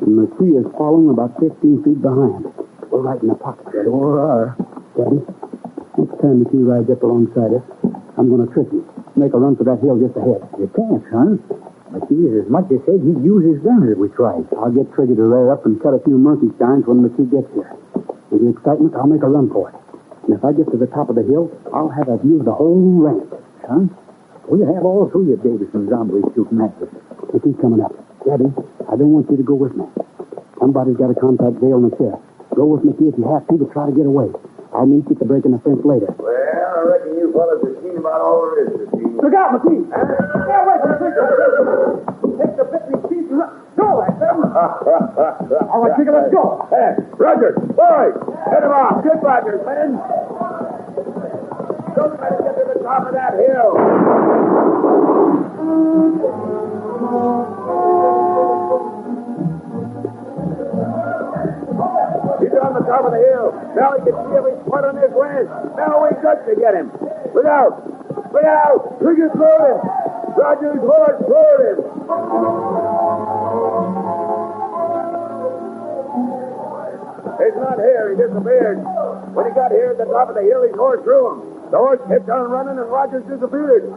And the tree is following about 15 feet behind. We're right in the pocket. Sure are. Daddy, next time the tree rides up alongside us, I'm going to trick you. Make a run for that hill just ahead. You can't, son. McKee as much as said he'd use his gun if we tried. I'll get Trigger to rear up and cut a few monkey shines when McKee gets here. With the excitement, I'll make a run for it. And if I get to the top of the hill, I'll have a view of the whole ranch. Son, we'll have all 3 of Davidson's zombies shooting at us. McKee's coming up. Daddy, I don't want you to go with me. Somebody's got to contact Dale and the sheriff. Go with McKee if you have to, but try to get away. I'll meet you at the break in the fence later. Well, I reckon you fellas have seen about all there is to see. Look out, McKee! Stay away from the trigger! Take the bit and teeth and go, that's them! All right, Trigger, let's go! Hey, Rogers, boys, get him off. Good Rogers, men. Don't let him get to the top of that hill. He's on the top of the hill. Now he can see every spot on this ranch. Now we got to get him. Look out! Look out! Trigger's loaded! Rogers' horse loaded! He's not here. He disappeared. When he got here at the top of the hill, his horse threw him. The horse kept on running and Rogers disappeared.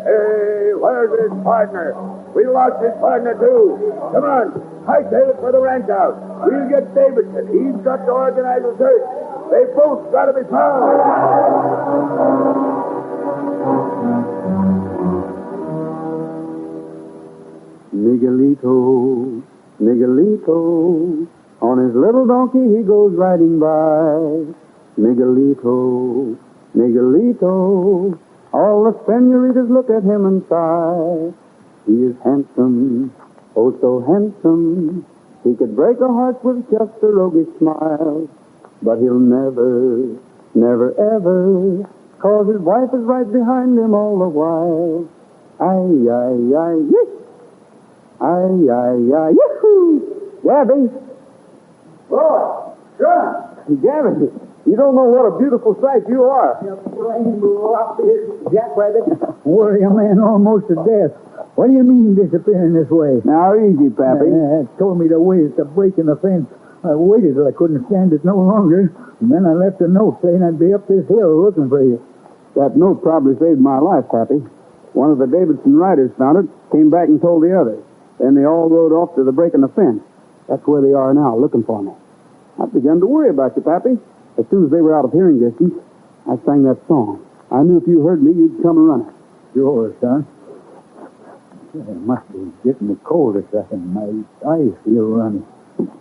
Hey, where's his partner? We lost his partner, too. Come on. Hightail it for the ranch house. We'll get Davidson. He's got to organize a search. They both got to be found. Miguelito, Miguelito, on his little donkey donkey, he goes riding by. Miguelito, Miguelito, all the senoritas look at him and sigh. He is handsome, oh so handsome. He could break a heart with just a roguish smile. But he'll never, never, ever, 'cause his wife is right behind him all the while. Ay, ay, ay, yes. Ay, ay, ay, yahoo! Gabby! Boy, sure. Gabby, you don't know what a beautiful sight you are. Jackrabbit, worry a man almost to death. What do you mean disappearing this way? Now, easy, Pappy. Told me to wait at the break in the fence. I waited till I couldn't stand it no longer, and then I left a note saying I'd be up this hill looking for you. That note probably saved my life, Pappy. One of the Davidson riders found it, came back and told the others. Then they all rode off to the break in the fence. That's where they are now, looking for me. I began to worry about you, Pappy. As soon as they were out of hearing distance, I sang that song. I knew if you heard me, you'd come and run it. Sure, son. It must be getting cold or something. My eyes feel runny.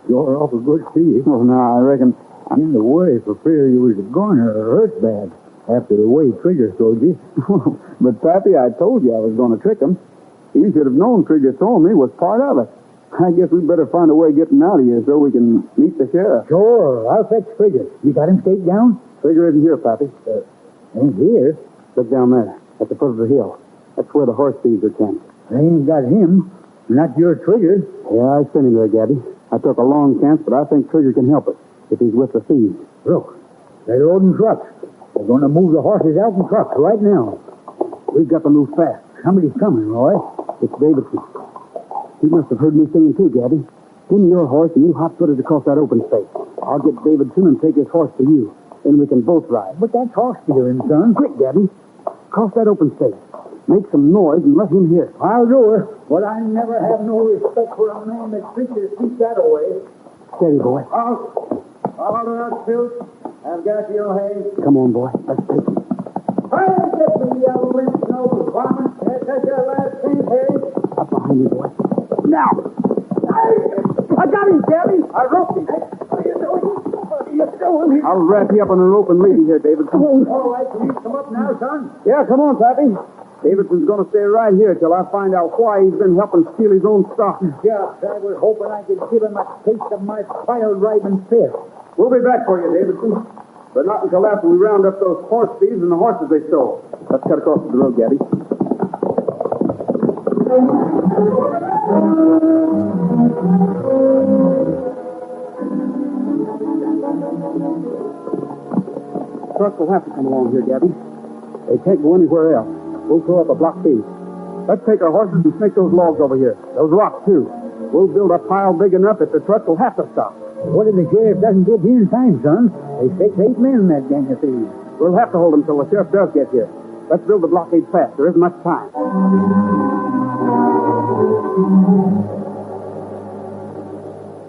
You're awful good to see. Oh, no, I reckon I'm in the way for fear you was going or hurt bad after the way Trigger told you. But, Pappy, I told you I was going to trick him. You should have known Trigger throwing me was part of it. I guess we'd better find a way of getting out of here so we can meet the sheriff. Sure, I'll fetch Trigger. You got him staked down? Trigger isn't here, Pappy. Ain't here? Look down there, at the foot of the hill. That's where the horse thieves are camped. They ain't got him. Not your Trigger. Yeah, I sent him there, Gabby. I took a long chance, but I think Trigger can help us if he's with the thieves. Look, they're loading trucks. They're going to move the horses out in trucks right now. We've got to move fast. Somebody's coming, Roy. It's Davidson. He must have heard me singing too, Gabby. Give me your horse and you hot-footed across that open space. I'll get Davidson and take his horse to you. Then we can both ride. But that's horse stealing, son. Quick, Gabby. Cross that open space. Make some noise and let him hear. I'll do it. But I never have no respect for a man that treats his feet that way. Steady, boy. All right, Silk. I've got your hay. Come on, boy. Let's take him. Hey, get me, you limp nose varmint. Take your last thing, hay. Up behind you, boy. Now! I got him, Gabby. I roped him. What are you doing? What are you doing? I'll wrap you up on a rope and leave you here, Davidson. All right, can you come up now, son? Yeah, come on, Pappy. Davidson's going to stay right here till I find out why he's been helping steal his own stock. Just, I was hoping I could give him a taste of my fire-driving fist. We'll be back for you, Davidson. But not until after we round up those horse thieves and the horses they stole. Let's cut across the road, Gabby. Trucks will have to come along here, Gabby. They can't go anywhere else. We'll throw up a blockade. Let's take our horses and snake those logs over here. Those rocks, too. We'll build a pile big enough that the trucks will have to stop. What if the sheriff doesn't get here in time, son? There's 6, 8 men in that gang of thieves. We'll have to hold them till the sheriff does get here. Let's build the blockade fast. There isn't much time.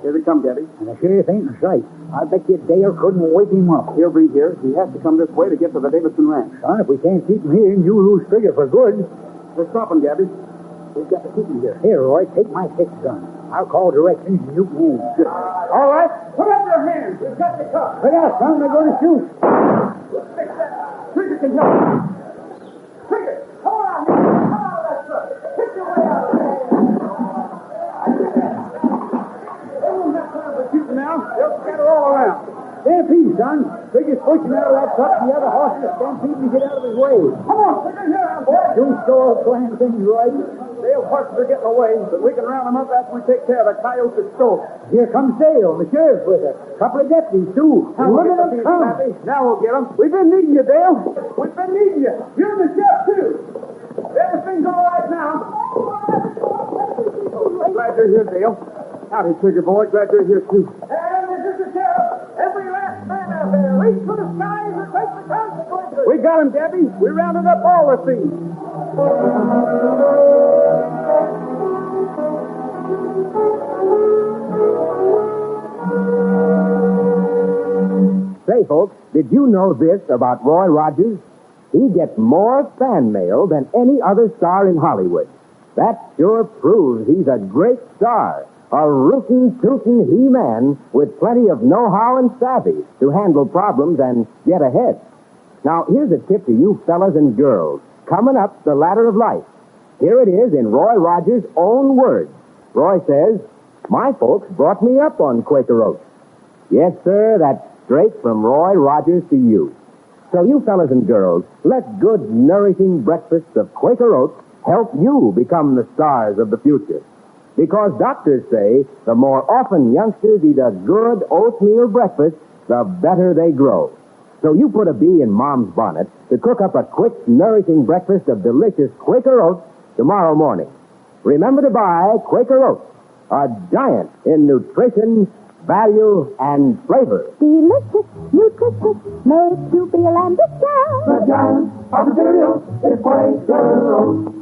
Here they come, Gabby. And the sheriff ain't in sight. I bet you Dale couldn't wake him up. He'll be here. He has to come this way to get to the Davidson ranch. Son, if we can't keep him here, you lose Trigger for good. We're stopping, Gabby. We've got to keep him here. Here, Roy, take my 6 gun. I'll call directions and you can aim. All right, put up your hands. We've got the cup. Look out, son, they're going to shoot. Fix that. Trigger can help. Trigger, come on out here. Come out of that truck. Hit your way out of there. They won't have time for shooting now. They'll scatter all around. Stampede, son. Trigger's pushing out of that truck and the other horses stampede to get out of his way. Come on, Trigger, here, boy. You sure plan things right. Dale horses are getting away, but we can round them up after we take care of the coyotes that stole. Here comes Dale, the sheriff with us. Couple of deputies, too. Now Look at them come. Now we'll get them. We've been needing you, Dale. We've been needing you. You and the sheriff, too. Everything's all right now. Glad you're here, Dale. Howdy, Trigger boy. Glad you're here, too. And this is the sheriff. Every last man out there. Reach for the skies and take the consequences. We got him, Gabby. We rounded up all the thieves. Say, folks, did you know this about Roy Rogers? He gets more fan mail than any other star in Hollywood. That sure proves he's a great star. A rootin' tootin' He-Man with plenty of know-how and savvy to handle problems and get ahead. Now, here's a tip to you fellas and girls coming up the ladder of life. Here it is in Roy Rogers' own words. Roy says, "My folks brought me up on Quaker Oats." Yes, sir, that's straight from Roy Rogers to you. So you fellas and girls, let good, nourishing breakfasts of Quaker Oats help you become the stars of the future. Because doctors say the more often youngsters eat a good oatmeal breakfast, the better they grow. So you put a bee in Mom's bonnet to cook up a quick, nourishing breakfast of delicious Quaker Oats tomorrow morning. Remember to buy Quaker Oats, a giant in nutrition, value, and flavor. Delicious, nutritious, makes you feel ambitious. The giant of the cereal is Quaker Oats.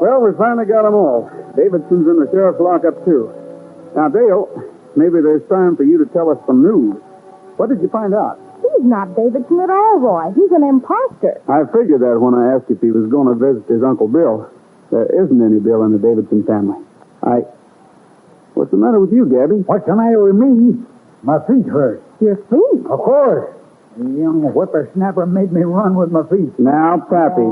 Well, we finally got them all. Davidson's in the sheriff's lockup, too. Now, Dale, maybe there's time for you to tell us some news. What did you find out? He's not Davidson at all, Roy. He's an imposter. I figured that when I asked if he was going to visit his Uncle Bill. There isn't any Bill in the Davidson family. What's the matter with you, Gabby? What's the matter with me? My feet hurt. Your feet? Of course. The young whippersnapper made me run with my feet. Now, Pappy.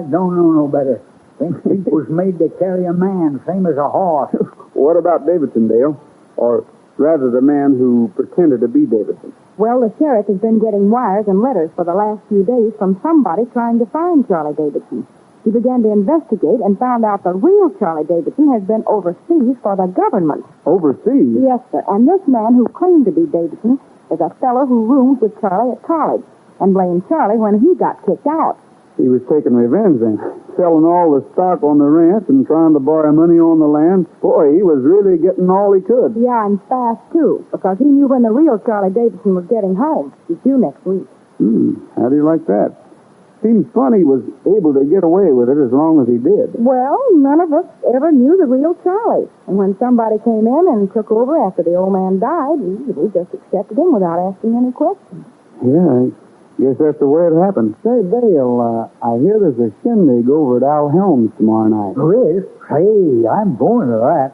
Don't know no better. Them feet was made to carry a man, same as a horse. What about Davidson, Dale? Or rather, the man who pretended to be Davidson. Well, the sheriff has been getting wires and letters for the last few days from somebody trying to find Charlie Davidson. He began to investigate and found out the real Charlie Davidson has been overseas for the government. Overseas? Yes, sir. And this man who claimed to be Davidson is a fellow who roomed with Charlie at college and blamed Charlie when he got kicked out. He was taking revenge then, selling all the stock on the ranch and trying to borrow money on the land. Boy, he was really getting all he could. Yeah, and fast, too, because he knew when the real Charlie Davidson was getting home. He's due next week. How do you like that? Seems funny he was able to get away with it as long as he did. Well, none of us ever knew the real Charlie. And when somebody came in and took over after the old man died, we just accepted him without asking any questions. Yeah, I guess that's the way it happened. Say, Dale, I hear there's a shindig over at Al Helms tomorrow night. There is? Hey, I'm going to that.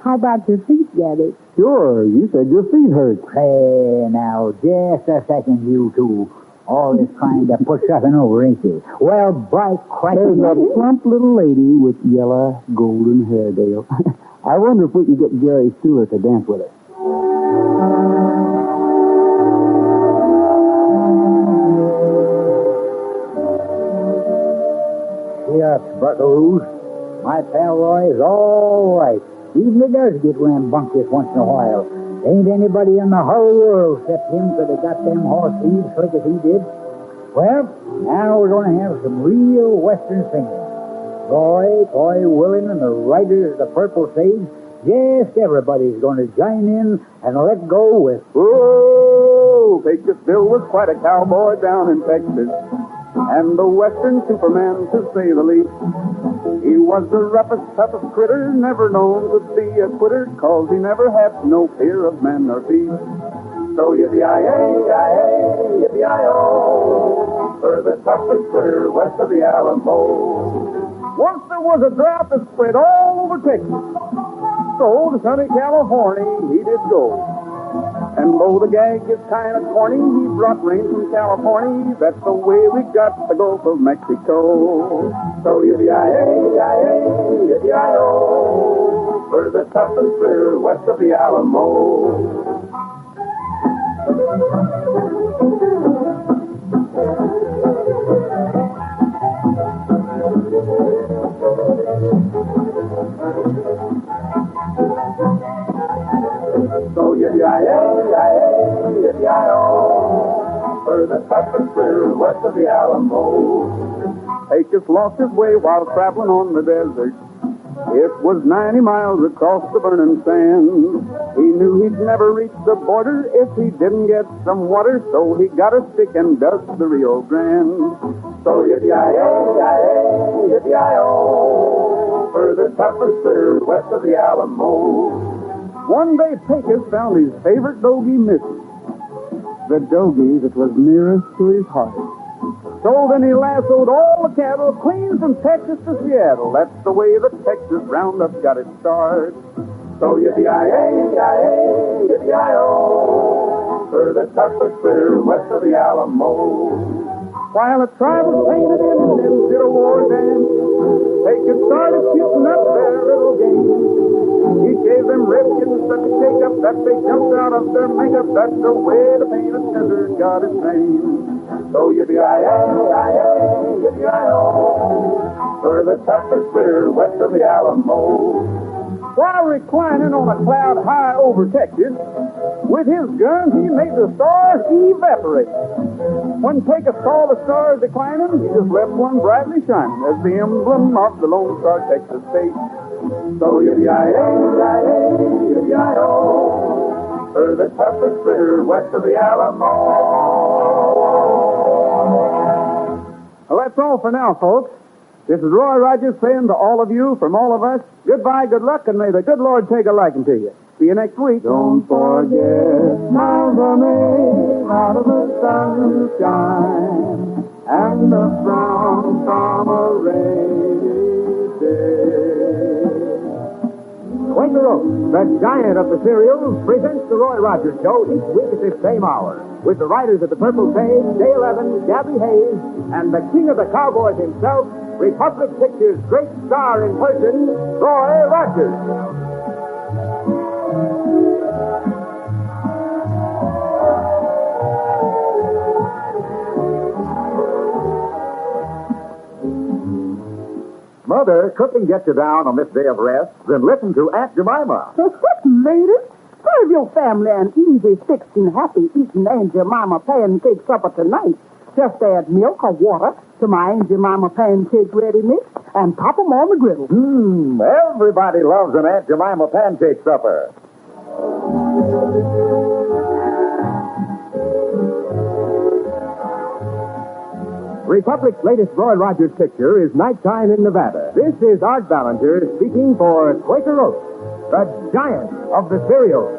How about your feet, Gabby? Sure, you said your feet hurt. Hey, now, just a second, you two. All this trying to push something over, ain't you? Well, by Christ... There's a plump little lady with yellow, golden hair, Dale. I wonder if we can get Jerry Stewart to dance with us. Shucks, buckaroos. My pal Roy is all right. Even he does get rambunctious once in a while. Ain't anybody in the whole world except him could have got them horse thieves slick as he did. Well, now we're going to have some real Western singing. Roy, Coy, Willin, and the riders of the Purple Sage, just everybody's going to join in and let go with... Whoa! Pecos Bill was quite a cowboy down in Texas, and the Western Superman, to say the least. He was the roughest, toughest critter, never known to be a quitter, 'cause he never had no fear of man or beast. So yippee-yi-yi, yippee-yi-o, for the toughest critter west of the Alamo. Once there was a drought that spread all over Texas, so to sunny California he did go. And though the gag is kind of corny, he brought rain from California. That's the way we got the Gulf of Mexico. So yippee-yi-yi, yippee-yi-o, for the toughest critter west of the Alamo. So yippee-yi-yi, yippee-yi-o, for the toughest critter west of the Alamo. Pecos lost his way while traveling on the desert. It was 90 miles across the burning sand. He knew he'd never reach the border if he didn't get some water, so he got a stick and dug the Rio Grande. So yippee-yi-yi, yippee-yi-o, for the toughest critter west of the Alamo. One day Pecos found his favorite dogie missing. The dogie that was nearest to his heart. So then he lassoed all the cattle clean from Texas to Seattle. That's the way the Texas Roundup got its start. So yippee-yi-yi-yi, yippee-yi-o, for the toughest critter west of the Alamo. While the tribe was painted in and did a war dance, they could started shooting up their little game. He gave them redskins such a shake-up that they jumped out of their makeup. That's the way the painted desert got its name. So yippee-yi-yi-yi, yippee-yi-o, for the toughest critter west of the Alamo. While reclining on a cloud high over Texas, with his gun he made the stars evaporate. When Pecos saw the stars declining, he just left one brightly shining as the emblem of the Lone Star Texas State. So yippee-yi-yi-yi, yippee-yi-o, for the toughest critter west of the Alamo. Well, that's all for now, folks. This is Roy Rogers saying to all of you, from all of us, goodbye, good luck, and may the good Lord take a liking to you. See you next week. Don't forget Mother May out of the sunshine and the frown from a rainy day. Quaker Oats, the giant of the cereals, presents the Roy Rogers Show each week at this same hour, with the writers of the Purple Sage, Dale Evans, Gabby Hayes, and the king of the cowboys himself, Republic Pictures' great star in person, Roy Rogers. Mother, cooking gets you down on this day of rest, then listen to Aunt Jemima. Ladies, serve your family an easy, fixed, and happy eating Aunt Jemima pancake supper tonight. Just add milk or water to my Aunt Jemima pancake ready mix and pop them on the griddle. Everybody loves an Aunt Jemima pancake supper. Republic's latest Roy Rogers picture is Nighttime in Nevada. This is Art Ballinger speaking for Quaker Oats, the giant of the cereals.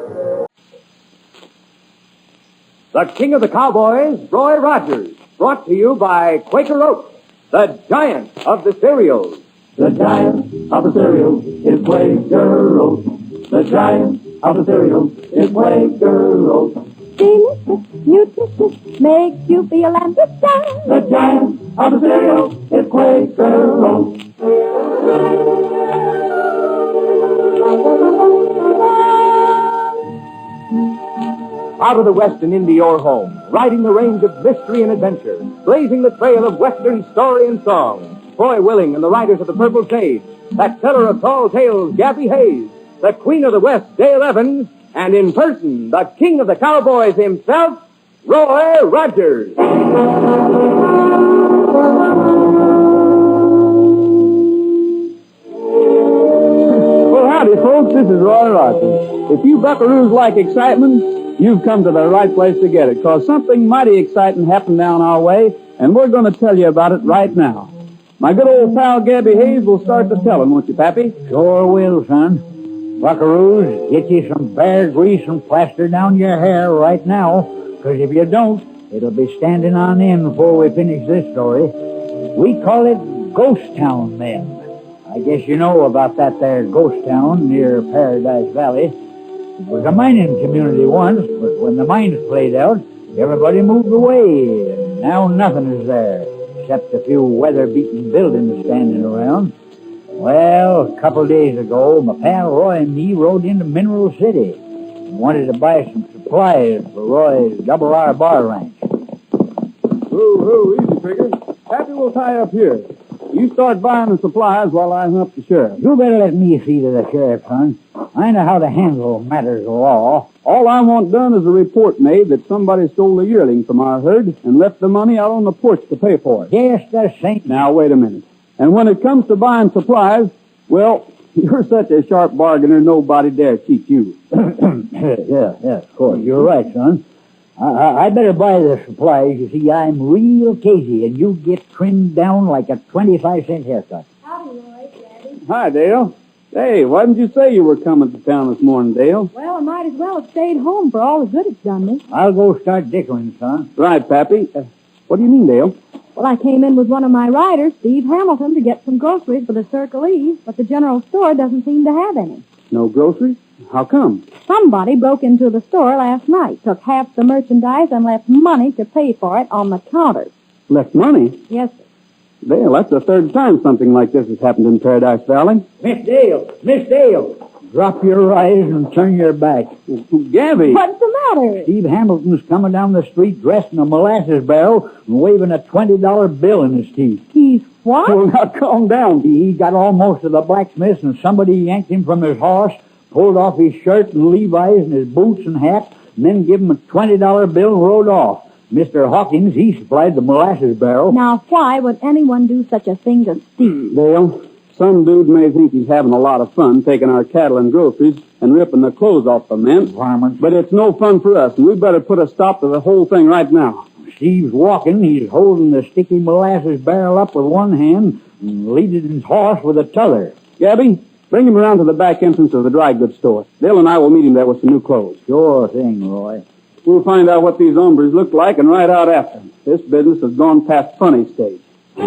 The king of the cowboys, Roy Rogers, brought to you by Quaker Oats, the giant of the cereals. The giant of the cereals is Quaker Oats. The giant of the cereals is Quaker Oats. Delicious, nutritious, makes you feel and understand. The giant of the cereals is Quaker Oats. Out of the West and into your home, riding the range of mystery and adventure, blazing the trail of Western story and song. Foy Willing and the riders of the Purple Sage, that teller of tall tales, Gabby Hayes, the Queen of the West, Dale Evans, and in person, the king of the cowboys himself, Roy Rogers. Well, howdy, folks. This is Roy Rogers. If you buckaroos like excitement, you've come to the right place to get it, because something mighty exciting happened down our way, and we're going to tell you about it right now. My good old pal Gabby Hayes will start the telling, won't you, Pappy? Sure will, son. Buckaroos, get you some bear grease and plaster down your hair right now, because if you don't, it'll be standing on end before we finish this story. We call it Ghost Town, then. I guess you know about that there ghost town near Paradise Valley. It was a mining community once, but when the mines played out, everybody moved away, and now nothing is there, except a few weather-beaten buildings standing around. Well, a couple days ago, my pal Roy and me rode into Mineral City and wanted to buy some supplies for Roy's Double R Bar Ranch. Easy, Figure. Pappy will tie up here. You start buying the supplies while I hunt the sheriff. You better let me see to the sheriff, son. I know how to handle matters of law. All I want done is a report made that somebody stole the yearling from our herd and left the money out on the porch to pay for it. Yes, the same. Now, wait a minute. And when it comes to buying supplies, well, you're such a sharp bargainer, nobody dare cheat you. Yeah, of course. You're right, son. I better buy the supplies. You see, I'm real cagey, and you get trimmed down like a 25-cent haircut. Howdy, Roy, Daddy. Hi, Dale. Hey, why didn't you say you were coming to town this morning, Dale? Well, I might as well have stayed home for all the good it's done me. I'll go start dickering, son. Right, Pappy. What do you mean, Dale? Well, I came in with one of my riders, Steve Hamilton, to get some groceries for the Circle E, but the general store doesn't seem to have any. No groceries? How come? Somebody broke into the store last night, took half the merchandise, and left money to pay for it on the counters. Left money? Yes, sir. Dale, that's the third time something like this has happened in Paradise Valley. Miss Dale! Miss Dale! Drop your eyes and turn your back. Gabby! What's the matter? Steve Hamilton's coming down the street dressed in a molasses barrel and waving a $20 bill in his teeth. He's what? Well, now calm down. He got almost to the blacksmith's and somebody yanked him from his horse, pulled off his shirt and Levi's and his boots and hat, and then gave him a $20 bill and rode off. Mr. Hawkins, he supplied the molasses barrel. Now, why would anyone do such a thing to Steve? Dale, some dude may think he's having a lot of fun taking our cattle and groceries and ripping the clothes off the men. But it's no fun for us, and we better put a stop to the whole thing right now. Steve's walking. He's holding the sticky molasses barrel up with one hand and leading his horse with the t'other. Gabby, bring him around to the back entrance of the dry goods store. Dale and I will meet him there with some new clothes. Sure thing, Roy. We'll find out what these hombres look like and ride out after them. This business has gone past funny stage. The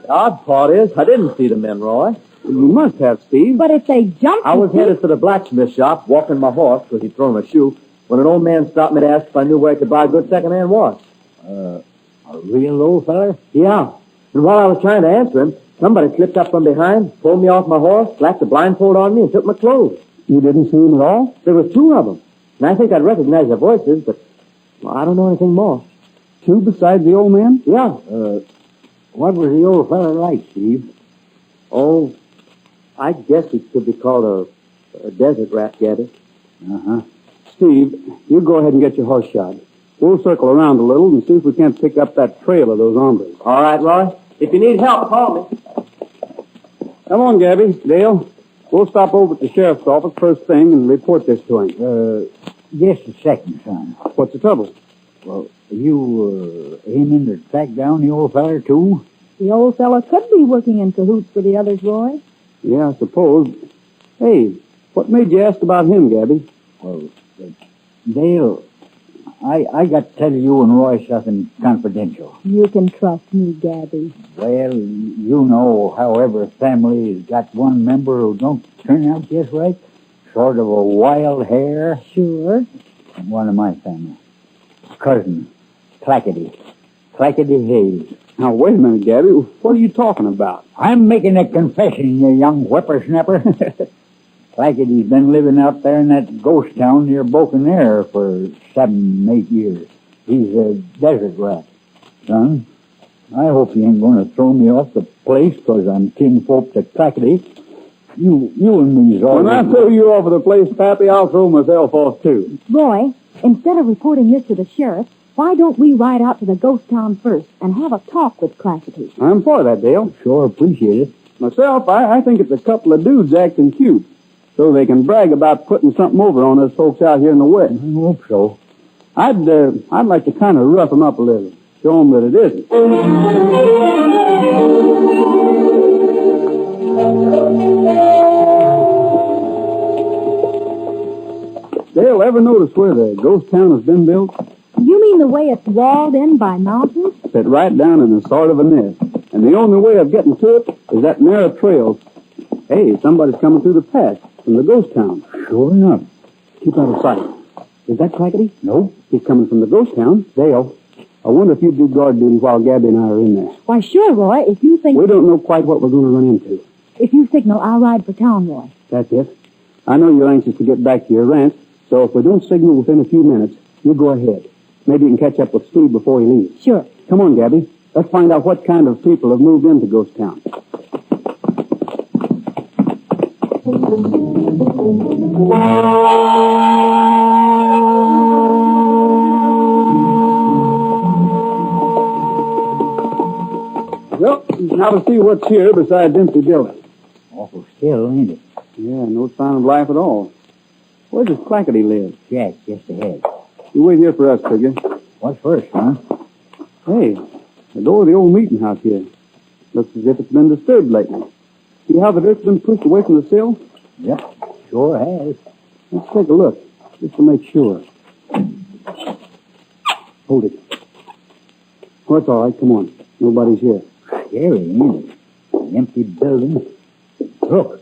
odd part is, I didn't see the men, Roy. You must have, Steve. But if they jumped... I was headed to the blacksmith shop, walking my horse because he'd thrown a shoe, when an old man stopped me to ask if I knew where I could buy a good second-hand watch. A real old feller? Yeah. And while I was trying to answer him, somebody slipped up from behind, pulled me off my horse, slapped a blindfold on me, and took my clothes. You didn't see him at all? There was two of them. And I think I'd recognize their voices, but I don't know anything more. Two besides the old man? Yeah. What was the old feller like, Steve? Oh, I guess it could be called a desert rat, Gabby. Uh-huh. Steve, you go ahead and get your horse shod. We'll circle around a little and see if we can't pick up that trail of those hombres. All right, Roy. If you need help, call me. Come on, Gabby. Dale, we'll stop over at the sheriff's office first thing and report this to him. Just a second, son. What's the trouble? Well, you aiming to track down the old feller, too? The old fella could be working in cahoots with the others, Roy. Yeah, I suppose. Hey, what made you ask about him, Gabby? Well, Dale, I got to tell you and Roy something confidential. You can trust me, Gabby. Well, you know how every family has got one member who don't turn out just right. Sort of a wild hair. Sure. One of my family. Cousin, Clackety Hayes. Now, wait a minute, Gabby. What are you talking about? I'm making a confession, you young whippersnapper. Clackety's been living out there in that ghost town near Broken Arrow for 7-8 years. He's a desert rat. Son, I hope you ain't going to throw me off the place because I'm kinfolk to Clackety. You and me's all... When I throw you off of the place, Pappy, I'll throw myself off, too. Roy, instead of reporting this to the sheriff, why don't we ride out to the ghost town first and have a talk with Clackety? I'm for that, Dale. Sure appreciate it. Myself, I think it's a couple of dudes acting cute, so they can brag about putting something over on us folks out here in the West. I hope so. I'd like to kind of rough them up a little, show them that it isn't. Dale, ever notice where the ghost town has been built? You mean the way it's walled in by mountains? Fit right down in a sort of a nest. And the only way of getting to it is that narrow trail. Hey, somebody's coming through the pass from the ghost town. Sure enough. Keep out of sight. Is that Clackety? No. He's coming from the ghost town. Dale, I wonder if you do guard duty while Gabby and I are in there. Why, sure, Roy, if you think... We don't know quite what we're going to run into. If you signal, I'll ride for town, Roy. That's it. I know you're anxious to get back to your ranch, so if we don't signal within a few minutes, you go ahead. Maybe you can catch up with Steve before he leaves. Sure. Come on, Gabby. Let's find out what kind of people have moved into Ghost Town. Well, now to see what's here besides empty buildings. Awful still, ain't it? Yeah, no sign of life at all. Where does Clackety live? Jack, just ahead. You wait here for us, figure. What first, huh? Hey, the door of the old meeting house here. Looks as if it's been disturbed lately. See how the dirt's been pushed away from the sill? Yep, sure has. Let's take a look, just to make sure. Hold it. Oh, it's all right. Come on. Nobody's here. Scary, ain't it? An empty building. Look,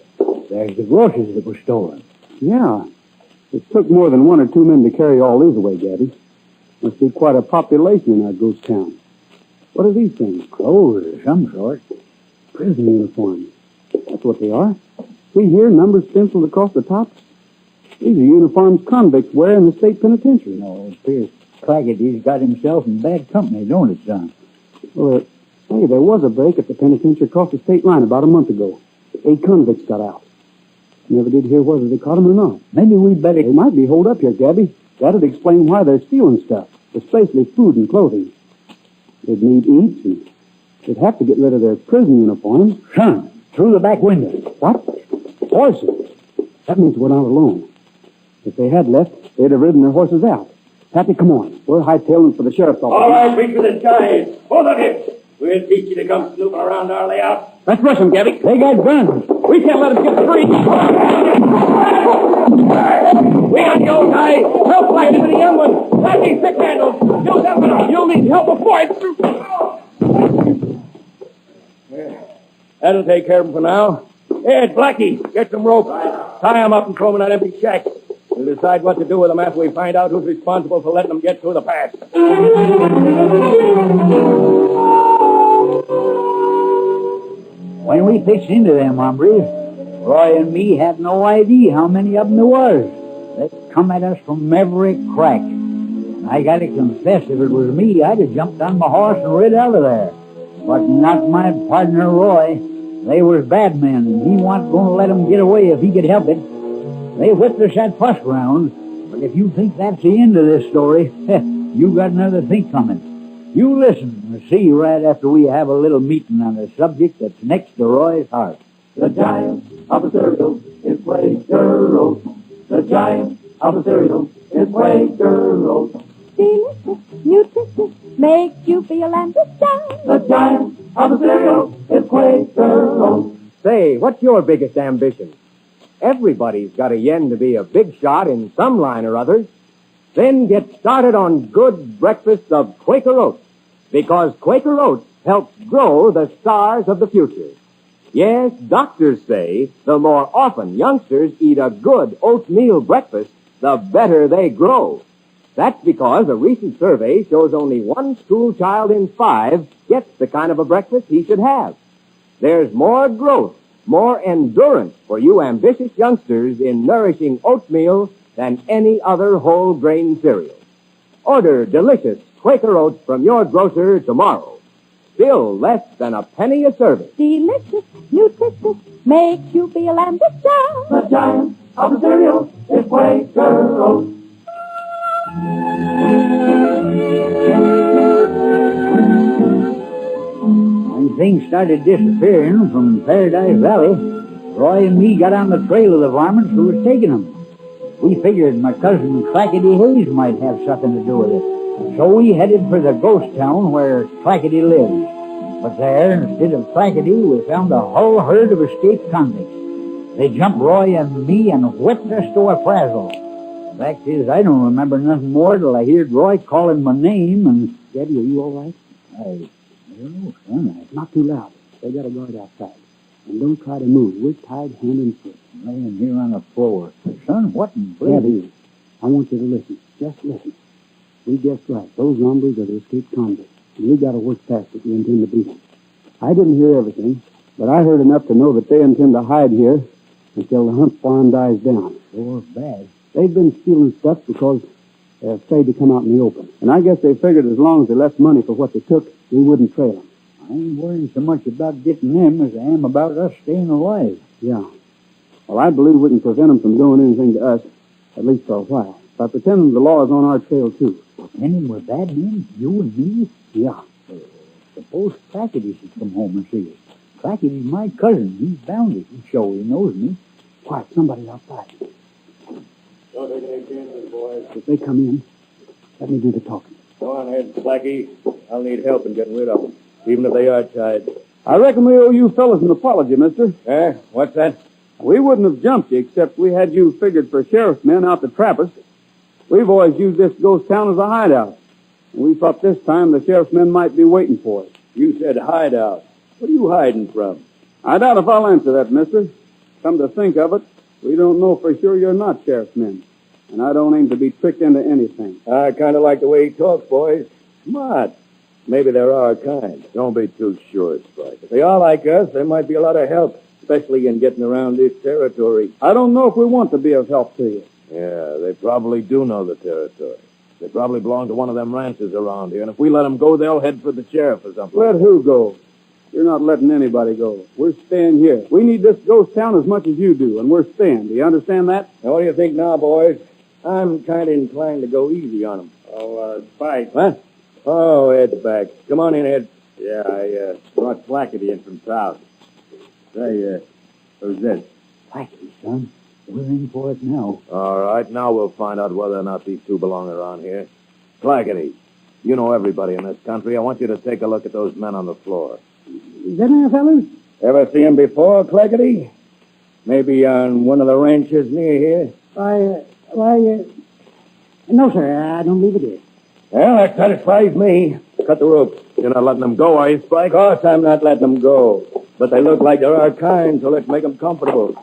there's the groceries that were stolen. Yeah. It took more than 1 or 2 men to carry all these away, Gabby. Must be quite a population in our ghost town. What are these things? Clothes of some sort. Prison uniforms. That's what they are. See here, numbers stenciled across the tops. These are uniforms convicts wear in the state penitentiary. No, it appears Claggety's got himself in bad company, don't it, son? Well, hey, there was a break at the penitentiary across the state line about a month ago. 8 convicts got out. Never did hear whether they caught them or not. Maybe we better... They might be holed up here, Gabby. That'd explain why they're stealing stuff, especially food and clothing. They'd need eats, and they'd have to get rid of their prison uniforms. Son, through the back window. What? Horses. That means we're not alone. If they had left, they'd have ridden their horses out. Pappy, come on. We're hightailing for the sheriff's office. All right, reach for the skies. Both of you. We'll teach you to come snooping around our layout. Let's rush them, Gabby. They got guns. We can't let them get free. We got the old guy. Help Blackie with the young one. Blackie, stick handles. You'll need help before it's through. That'll take care of him for now. Ed, Blackie, get some rope. Tie him up and throw him in that empty shack. We'll decide what to do with them after we find out who's responsible for letting them get through the pass. When we pitched into them hombres, Roy and me had no idea how many of them there was. They come at us from every crack. I gotta confess, if it was me, I'd have jumped on my horse and rid out of there. But not my partner, Roy. They was bad men, and he wasn't going to let them get away if he could help it. They whipped us that first round, but if you think that's the end of this story, you got another thing coming. You listen and see right after we have a little meeting on a subject that's next to Roy's heart. The giant of the cereal is Quaker Oats. The giant of the cereal is Quaker Oats. Delicious, nutritious, makes you feel ambitious. The giant of the cereal is Quaker Oats. Say, what's your biggest ambition? Everybody's got a yen to be a big shot in some line or other. Then get started on good breakfast of Quaker Oats, because Quaker Oats helps grow the stars of the future. Yes, doctors say the more often youngsters eat a good oatmeal breakfast, the better they grow. That's because a recent survey shows only 1 school child in 5 gets the kind of a breakfast he should have. There's more growth, more endurance for you ambitious youngsters in nourishing oatmeal than any other whole grain cereal. Order delicious Quaker Oats from your grocer tomorrow. Still less than a penny a serving. Delicious, nutritious, makes you feel ambitious. The giant of the cereal is Quaker Oats. When things started disappearing from Paradise Valley, Roy and me got on the trail of the varmints who was taking them. We figured my cousin Clackety Hayes might have something to do with it. So we headed for the ghost town where Clackety lives. But there, instead of Clackety, we found a whole herd of escaped convicts. They jumped Roy and me and whipped us to a frazzle. Fact is, I don't remember nothing more till I heard Roy calling my name and... Gabby, are you all right? I don't know, son. Not too loud. They got a guard outside. And don't try to move. We're tied hand and foot. Laying here on the floor. Son, what in Gabby, I want you to listen. Just listen. We guessed right. Those hombres are the escaped convicts. And we got to work fast if we intend to beat them. I didn't hear everything, but I heard enough to know that they intend to hide here until the hunt for them dies down. Sure bad. They've been stealing stuff because they're afraid to come out in the open. And I guess they figured as long as they left money for what they took, we wouldn't trail them. I ain't worrying so much about getting them as I am about us staying alive. Yeah. Well, I believe we can prevent them from doing anything to us, at least for a while, by pretending the law is on our trail, too. Pretending we're bad men? You and me? Yeah. Suppose Clackety should come home and see us. Clackety's my cousin. He's bound to show he knows me. Quiet, somebody outside. Don't take any chances, boys. If they come in, let me do the talking. Go on ahead, Blackie. I'll need help in getting rid of them, even if they are tied. I reckon we owe you fellas an apology, mister. What's that? We wouldn't have jumped you except we had you figured for sheriff's men out to trap us. We've always used this ghost town as a hideout. And we thought this time the sheriff's men might be waiting for us. You said hideout. What are you hiding from? I doubt if I'll answer that, mister. Come to think of it, we don't know for sure you're not sheriff's men. And I don't aim to be tricked into anything. I kind of like the way he talks, boys. Smart. Maybe they're our kind. Don't be too sure, Spike. If they are like us, there might be a lot of help, especially in getting around this territory. I don't know if we want to be of help to you. Yeah, they probably do know the territory. They probably belong to one of them ranches around here, and if we let them go, they'll head for the sheriff or something. Let who go? You're not letting anybody go. We're staying here. We need this ghost town as much as you do, and we're staying. Do you understand that? Now, what do you think now, boys? I'm kind of inclined to go easy on them. Spike. What? Oh, Ed's back. Come on in, Ed. Yeah, I brought Flackety in from town. Say, who's this? Flackety, son. We're in for it now. All right, now we'll find out whether or not these two belong around here. Flackety, you know everybody in this country. I want you to take a look at those men on the floor. Is that our fellas? Ever see them before, Clackety? Maybe on one of the ranches near here? No, sir, I don't believe it is. Well, that satisfies me. Cut the rope. You're not letting them go, are you, Spike? Of course I'm not letting them go. But they look like they're our kind, so let's make them comfortable.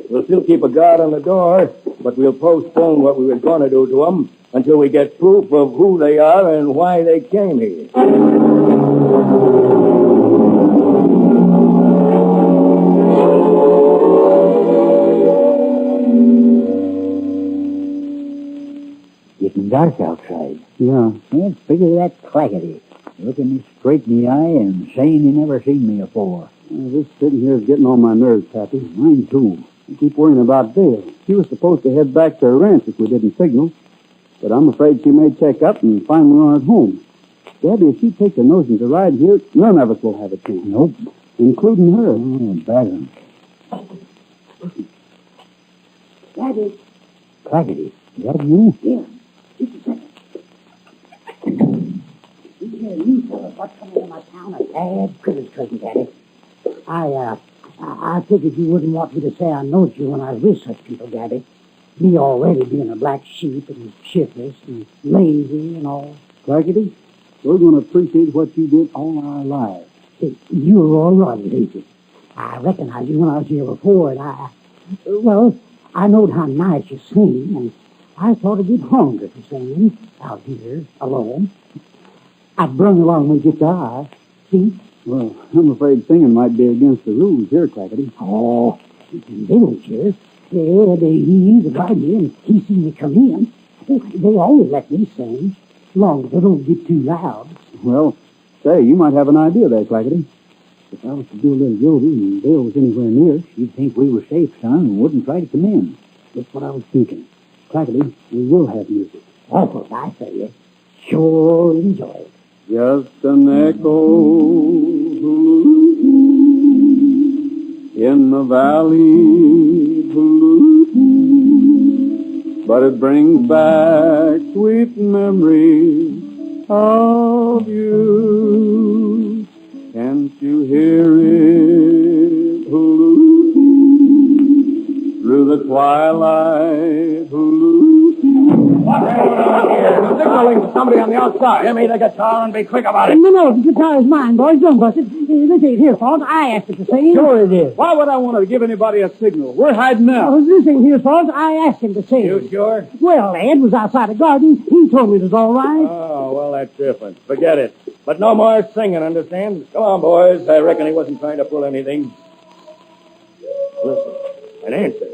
We'll still keep a guard on the door, but we'll postpone what we were going to do to them until we get proof of who they are and why they came here. Getting dark outside. Yeah. Can't figure that Clackety. Looking me straight in the eye and saying he never seen me before. This sitting here is getting on my nerves, Pappy. Mine, too. I keep worrying about Dale. She was supposed to head back to her ranch if we didn't signal. But I'm afraid she may check up and find we aren't home. Gabby, if she takes a notion to ride here, none of us will have a chance. Nope. Including her. Oh, bad one. Daddy. Clackety, is that you? Yeah. Just a second. You fellas, what's coming to my town? A bad critters cousin, Daddy. I figured you wouldn't want me to say I knowed you when I was with such people, Gabby. Me already being a black sheep and shiftless and lazy and all. Clackety, we're going to appreciate what you did all our lives. Hey, you were all right, ain't you? I recognized you when I was here before, and I knowed how nice you sing, and I thought I'd get hungry for singing out here alone. I brung along my guitar. See? Well, I'm afraid singing might be against the rules here, Clackety. Oh, they don't care. He's about me, and he seen me come in. They always let me sing, as long as they don't get too loud. Well, say, you might have an idea there, Clackety. If I was to do a little yodeling and Dale was anywhere near, she'd think we were safe, son, and wouldn't try to come in. That's what I was thinking. Clackety, we will have music. Awful, I say you. Sure enjoy it. Just an echo in the valley, but it brings back sweet memories of you. Can't you hear it through the twilight? What's going on here? They're signaling to somebody on the outside. Give me the guitar and be quick about it. No, the guitar is mine, boys. Don't bust it. This ain't his fault. I asked it to sing. Sure it is. Why would I want to give anybody a signal? We're hiding out. Oh, this ain't his fault. I asked him to sing. You sure? Well, Ed was outside the garden. He told me it was all right. Oh, well, that's different. Forget it. But no more singing, understand? Come on, boys. I reckon he wasn't trying to pull anything. Listen, an answer.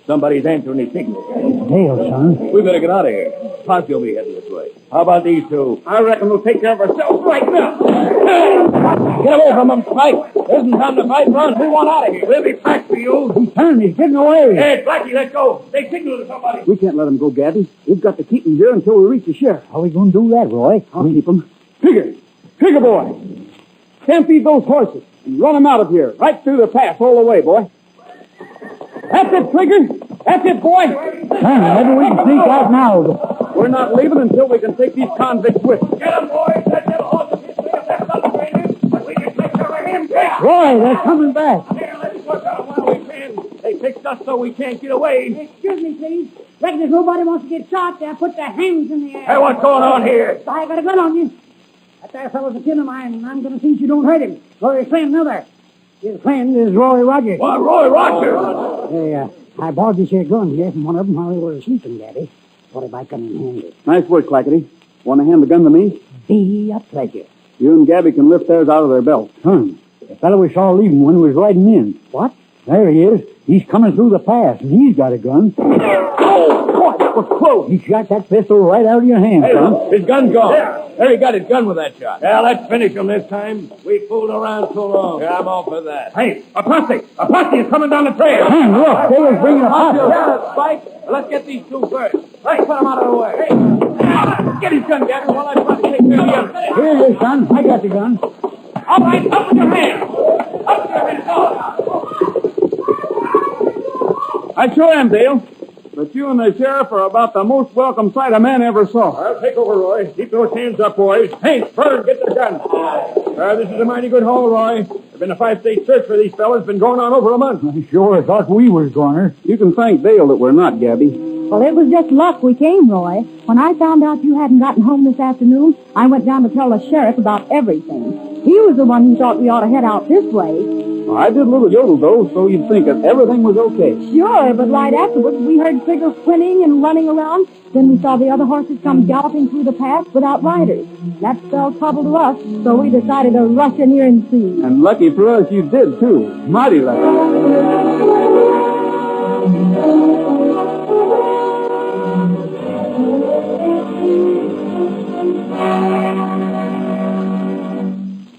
Somebody's answering his signal. Dale, son. We better get out of here. Posse will be heading this way. How about these two? I reckon we'll take care of ourselves right now. Get away from them, Spike. There isn't time to fight. Run. We want out of here. We'll be back for you. He's turning. He's getting away. Hey, Blackie, let's go. They signal to somebody. We can't let him go, Gabby. We've got to keep him here until we reach the sheriff. How are we going to do that, Roy? I'll keep him. Trigger boy. Stampede those horses and run them out of here. Right through the pass all the way, boy. That's it, Trigger. That's it, boy. Maybe we can sneak out now. We're not leaving until we can take these convicts with us. Get them, boys. That little horse is his way up that southern drainage, but we can take care of him. Yeah. Roy, they're coming back. Here, let's work out while we can. They fixed us so we can't get away. Excuse me, please. Reckon if nobody wants to get shot, they'll put their hands in the air. Hey, what's going on here? I got a gun on you. That there fellow's a kin of mine, and I'm going to see you don't hurt him. Or his friend, another. His friend is Roy Rogers. Why, Roy Rogers? Hey, I borrowed this here gun here from one of them while we were sleeping, Daddy. Thought it might come in handy. Nice work, Clackety. Want to hand the gun to me? Be a pleasure. You and Gabby can lift theirs out of their belts. The fellow we saw leaving when he was riding in. What? There he is. He's coming through the pass, and he's got a gun. Oh, that was close. He shot that pistol right out of your hand, Hey, son. his gun's gone. There, he got his gun with that shot. Yeah, let's finish him this time. We fooled around so long. Yeah, I'm all for that. Hey, a posse! A posse is coming down the trail. Look, they was bringing a posse. Yeah, Spike. Let's get these two first. Let's put them out of the way. Hey, get his gun, Gabby, while I try to take care of the other. Here it is, son. I got the gun. All right, up with your hands. Up with your hands. I sure am, Dale. But you and the sheriff are about the most welcome sight a man ever saw. I'll take over, Roy. Keep those hands up, boys. Hey, Bird, get the gun. This is a mighty good haul, Roy. There's been a 5-state search for these fellas. Been going on over a month. I sure thought we was goners. You can thank Dale that we're not, Gabby. Well, it was just luck we came, Roy. When I found out you hadn't gotten home this afternoon, I went down to tell the sheriff about everything. He was the one who thought we ought to head out this way. Well, I did a little yodel, though, so you'd think that everything was okay. Sure, but right afterwards, we heard Trigger whinnying and running around. Then we saw the other horses come galloping through the pass without riders. That spelled trouble to us, so we decided to rush in here and see. And lucky for us, you did, too. Mighty lucky.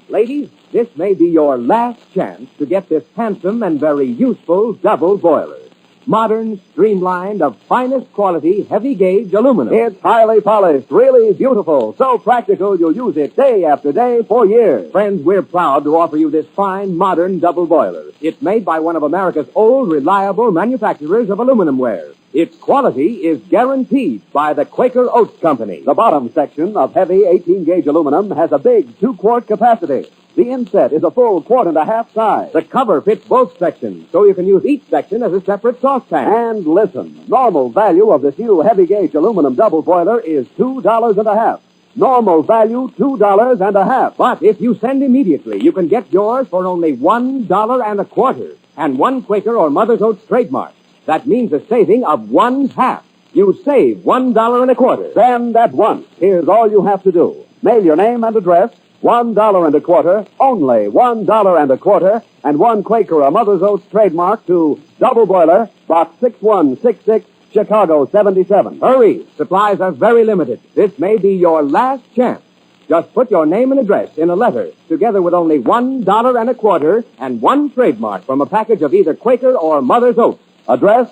Ladies, this may be your last chance to get this handsome and very useful double boiler. Modern, streamlined, of finest quality, heavy-gauge aluminum. It's highly polished, really beautiful, so practical you'll use it day after day for years. Friends, we're proud to offer you this fine, modern double boiler. It's made by one of America's old, reliable manufacturers of aluminum ware. Its quality is guaranteed by the Quaker Oats Company. The bottom section of heavy 18-gauge aluminum has a big 2-quart capacity. The inset is a full 1.25 size. The cover fits both sections, so you can use each section as a separate saucepan. And listen, normal value of this new heavy-gauge aluminum double boiler is $2.50. Normal value, $2.50. But if you send immediately, you can get yours for only $1.25 and one Quaker or Mother's Oats trademark. That means a saving of 1/2. You save $1.25. Send at once. Here's all you have to do. Mail your name and address, $1.25, only $1.25, and one Quaker or Mother's Oats trademark to Double Boiler, Box 6166, Chicago 77. Hurry! Supplies are very limited. This may be your last chance. Just put your name and address in a letter, together with only $1.25 and one trademark from a package of either Quaker or Mother's Oats. Address,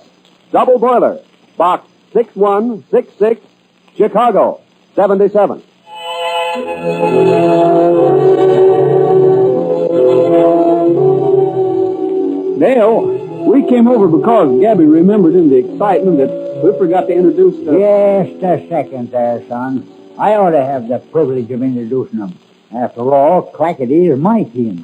Double Boiler, Box 6166, Chicago 77. Dale, we came over because Gabby remembered in the excitement that we forgot to introduce the... Just a second there, son. I ought to have the privilege of introducing them. After all, Clackety is my team.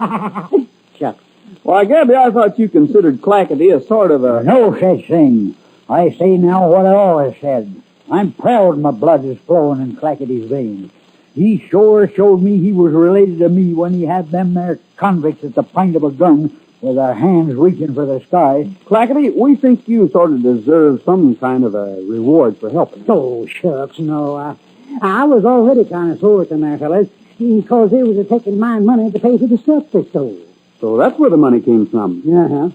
Shucks. Why, Gabby, I thought you considered Clackety a sort of a... No such thing. I say now what I always said. I'm proud my blood is flowing in Clackety's veins. He sure showed me he was related to me when he had them there convicts at the point of a gun with their hands reaching for the sky. Clackety, we think you sort of deserve some kind of a reward for helping. Oh, shucks, no. I was already kind of sore with them there fellas because they was taking my money to pay for the stuff they stole. So that's where the money came from. Uh-huh.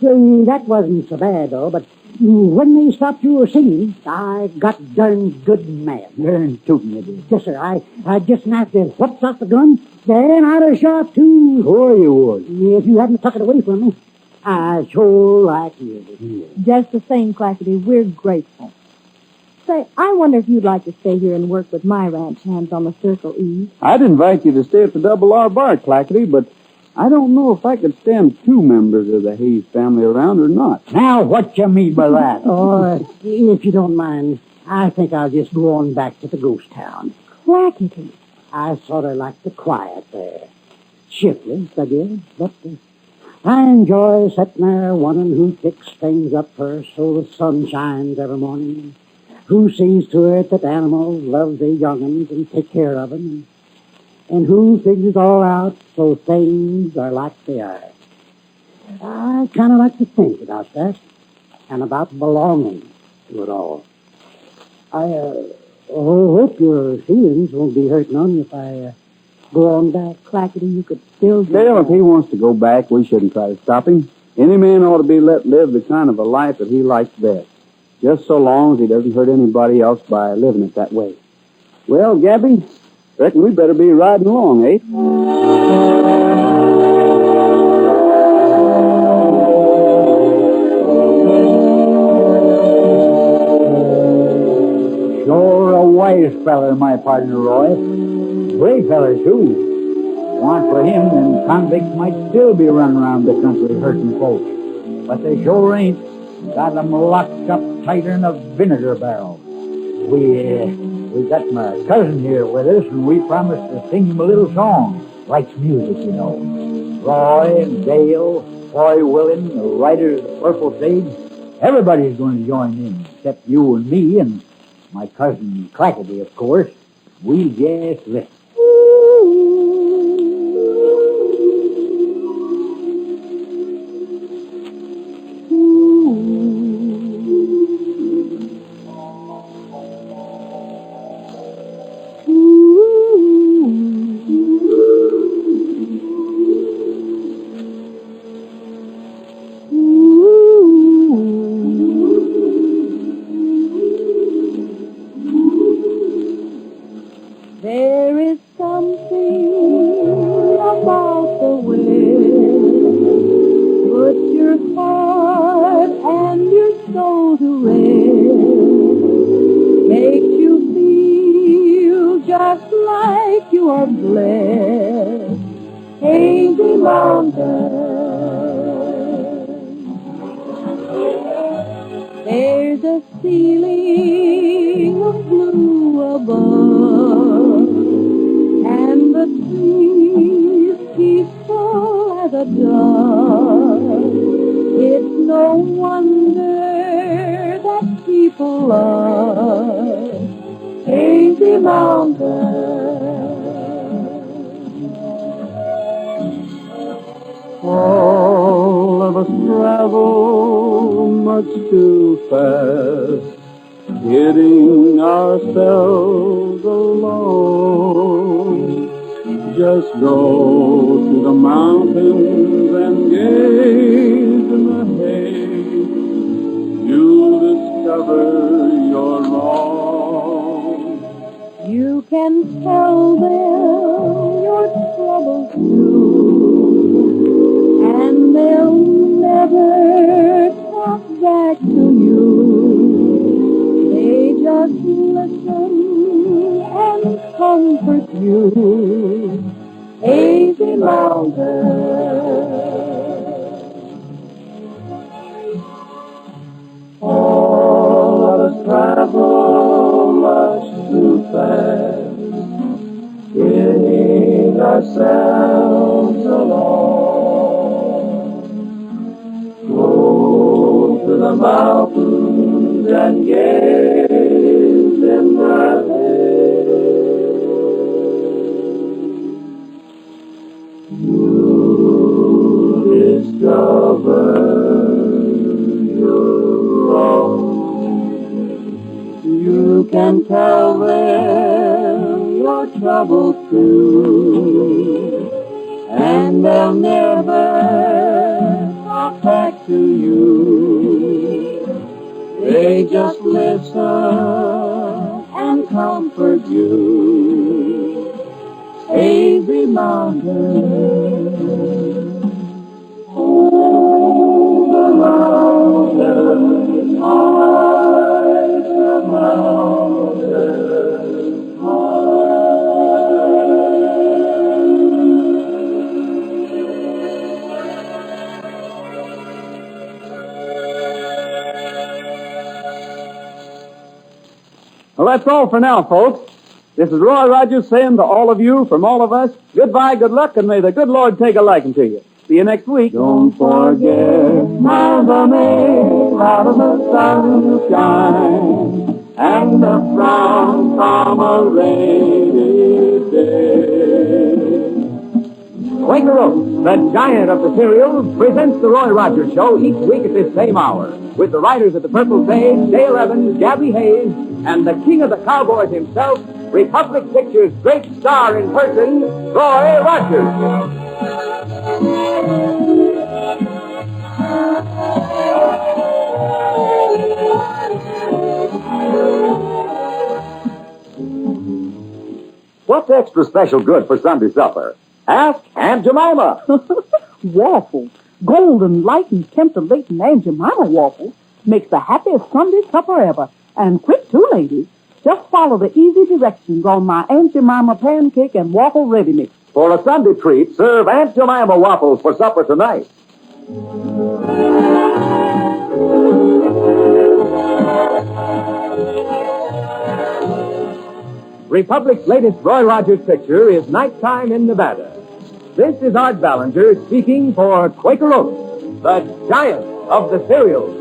Well, that wasn't so bad, though, but when they stopped your singing, I got darn good mad. Darn tootin' you did. Yes, sir. I just snapped the whoops off the gun, then I'd have shot, too. Sure you would. If you hadn't tucked it away from me, I sure like you. Just the same, Clackety, we're grateful. Say, I wonder if you'd like to stay here and work with my ranch hands on the Circle E. I'd invite you to stay at the Double R Bar, Clackety, but I don't know if I could stand 2 members of the Hayes family around or not. Now, what you mean by that? Oh, if you don't mind, I think I'll just go on back to the ghost town. Clackety. I sort of like the quiet there. shiftless, I guess, but I enjoy sitting there wondering who picks things up first so the sun shines every morning. Who sees to it that animals love their young'uns and take care of them, and who figures it all out so things are like they are. I kind of like to think about that and about belonging to it all. I hope your feelings won't be hurt none if I go on back. Clackety, you could still... Well, if he wants to go back, we shouldn't try to stop him. Any man ought to be let live the kind of a life that he likes best, just so long as he doesn't hurt anybody else by living it that way. Well, Gabby, reckon we better be riding along, eh? You're a wise feller, my partner, Roy. Brave feller, too. Want for him, then convicts might still be running around the country hurting folks. But they sure ain't. Got 'em locked up tighter than a vinegar barrel. We got my cousin here with us, and we promised to sing him a little song. Likes music, you know. Roy and Dale, Foy Willing, the writers of the Purple Sage, everybody's going to join in, except you and me and my cousin Clackety, of course. We just listen. There is something about the way put your heart and your soul to rest. Makes you feel just like you are blessed. Hazy Mountain. There's a ceiling of blue above, and the trees peaceful as a dove. It's no wonder that people love Hazy Mountain. All of us travel much too fast, getting ourselves alone. Just go to the mountains and gaze in the haze. You'll discover you're wrong. You can tell them your troubles too, and they'll never talk back to you. They just listen and comfort you. Hazy Mountain. All of us travel much too fast, getting ourselves alone. Go to the mountains and gaze in the haze. You'll discover you're wrong. You can tell them your troubles too, and they'll never talk back to you. They just listen and comfort you. Hazy Mountain. Oh, the mountain, high the mountain, Well, that's all for now, folks. This is Roy Rogers saying to all of you, from all of us, goodbye, good luck, and may the good Lord take a liking to you. See you next week. Don't forget Mother May, out of the sunshine, and the frown from a rainy day. Quaker Oats, the giant of the cereals, presents the Roy Rogers Show each week at this same hour, with the writers of the Purple Sage, Dale Evans, Gabby Hayes, and the king of the cowboys himself, Republic Pictures' great star in person, Roy Rogers. What's extra special good for Sunday supper? Ask Aunt Jemima. Waffles. Golden, light, and tempting Aunt Jemima waffles makes the happiest Sunday supper ever. And quick, too, ladies. Just follow the easy directions on my Aunt Jemima pancake and waffle ready mix. For a Sunday treat, serve Aunt Jemima waffles for supper tonight. Republic's latest Roy Rogers picture is Nighttime in Nevada. This is Art Ballinger speaking for Quaker Oats, the giant of the cereals.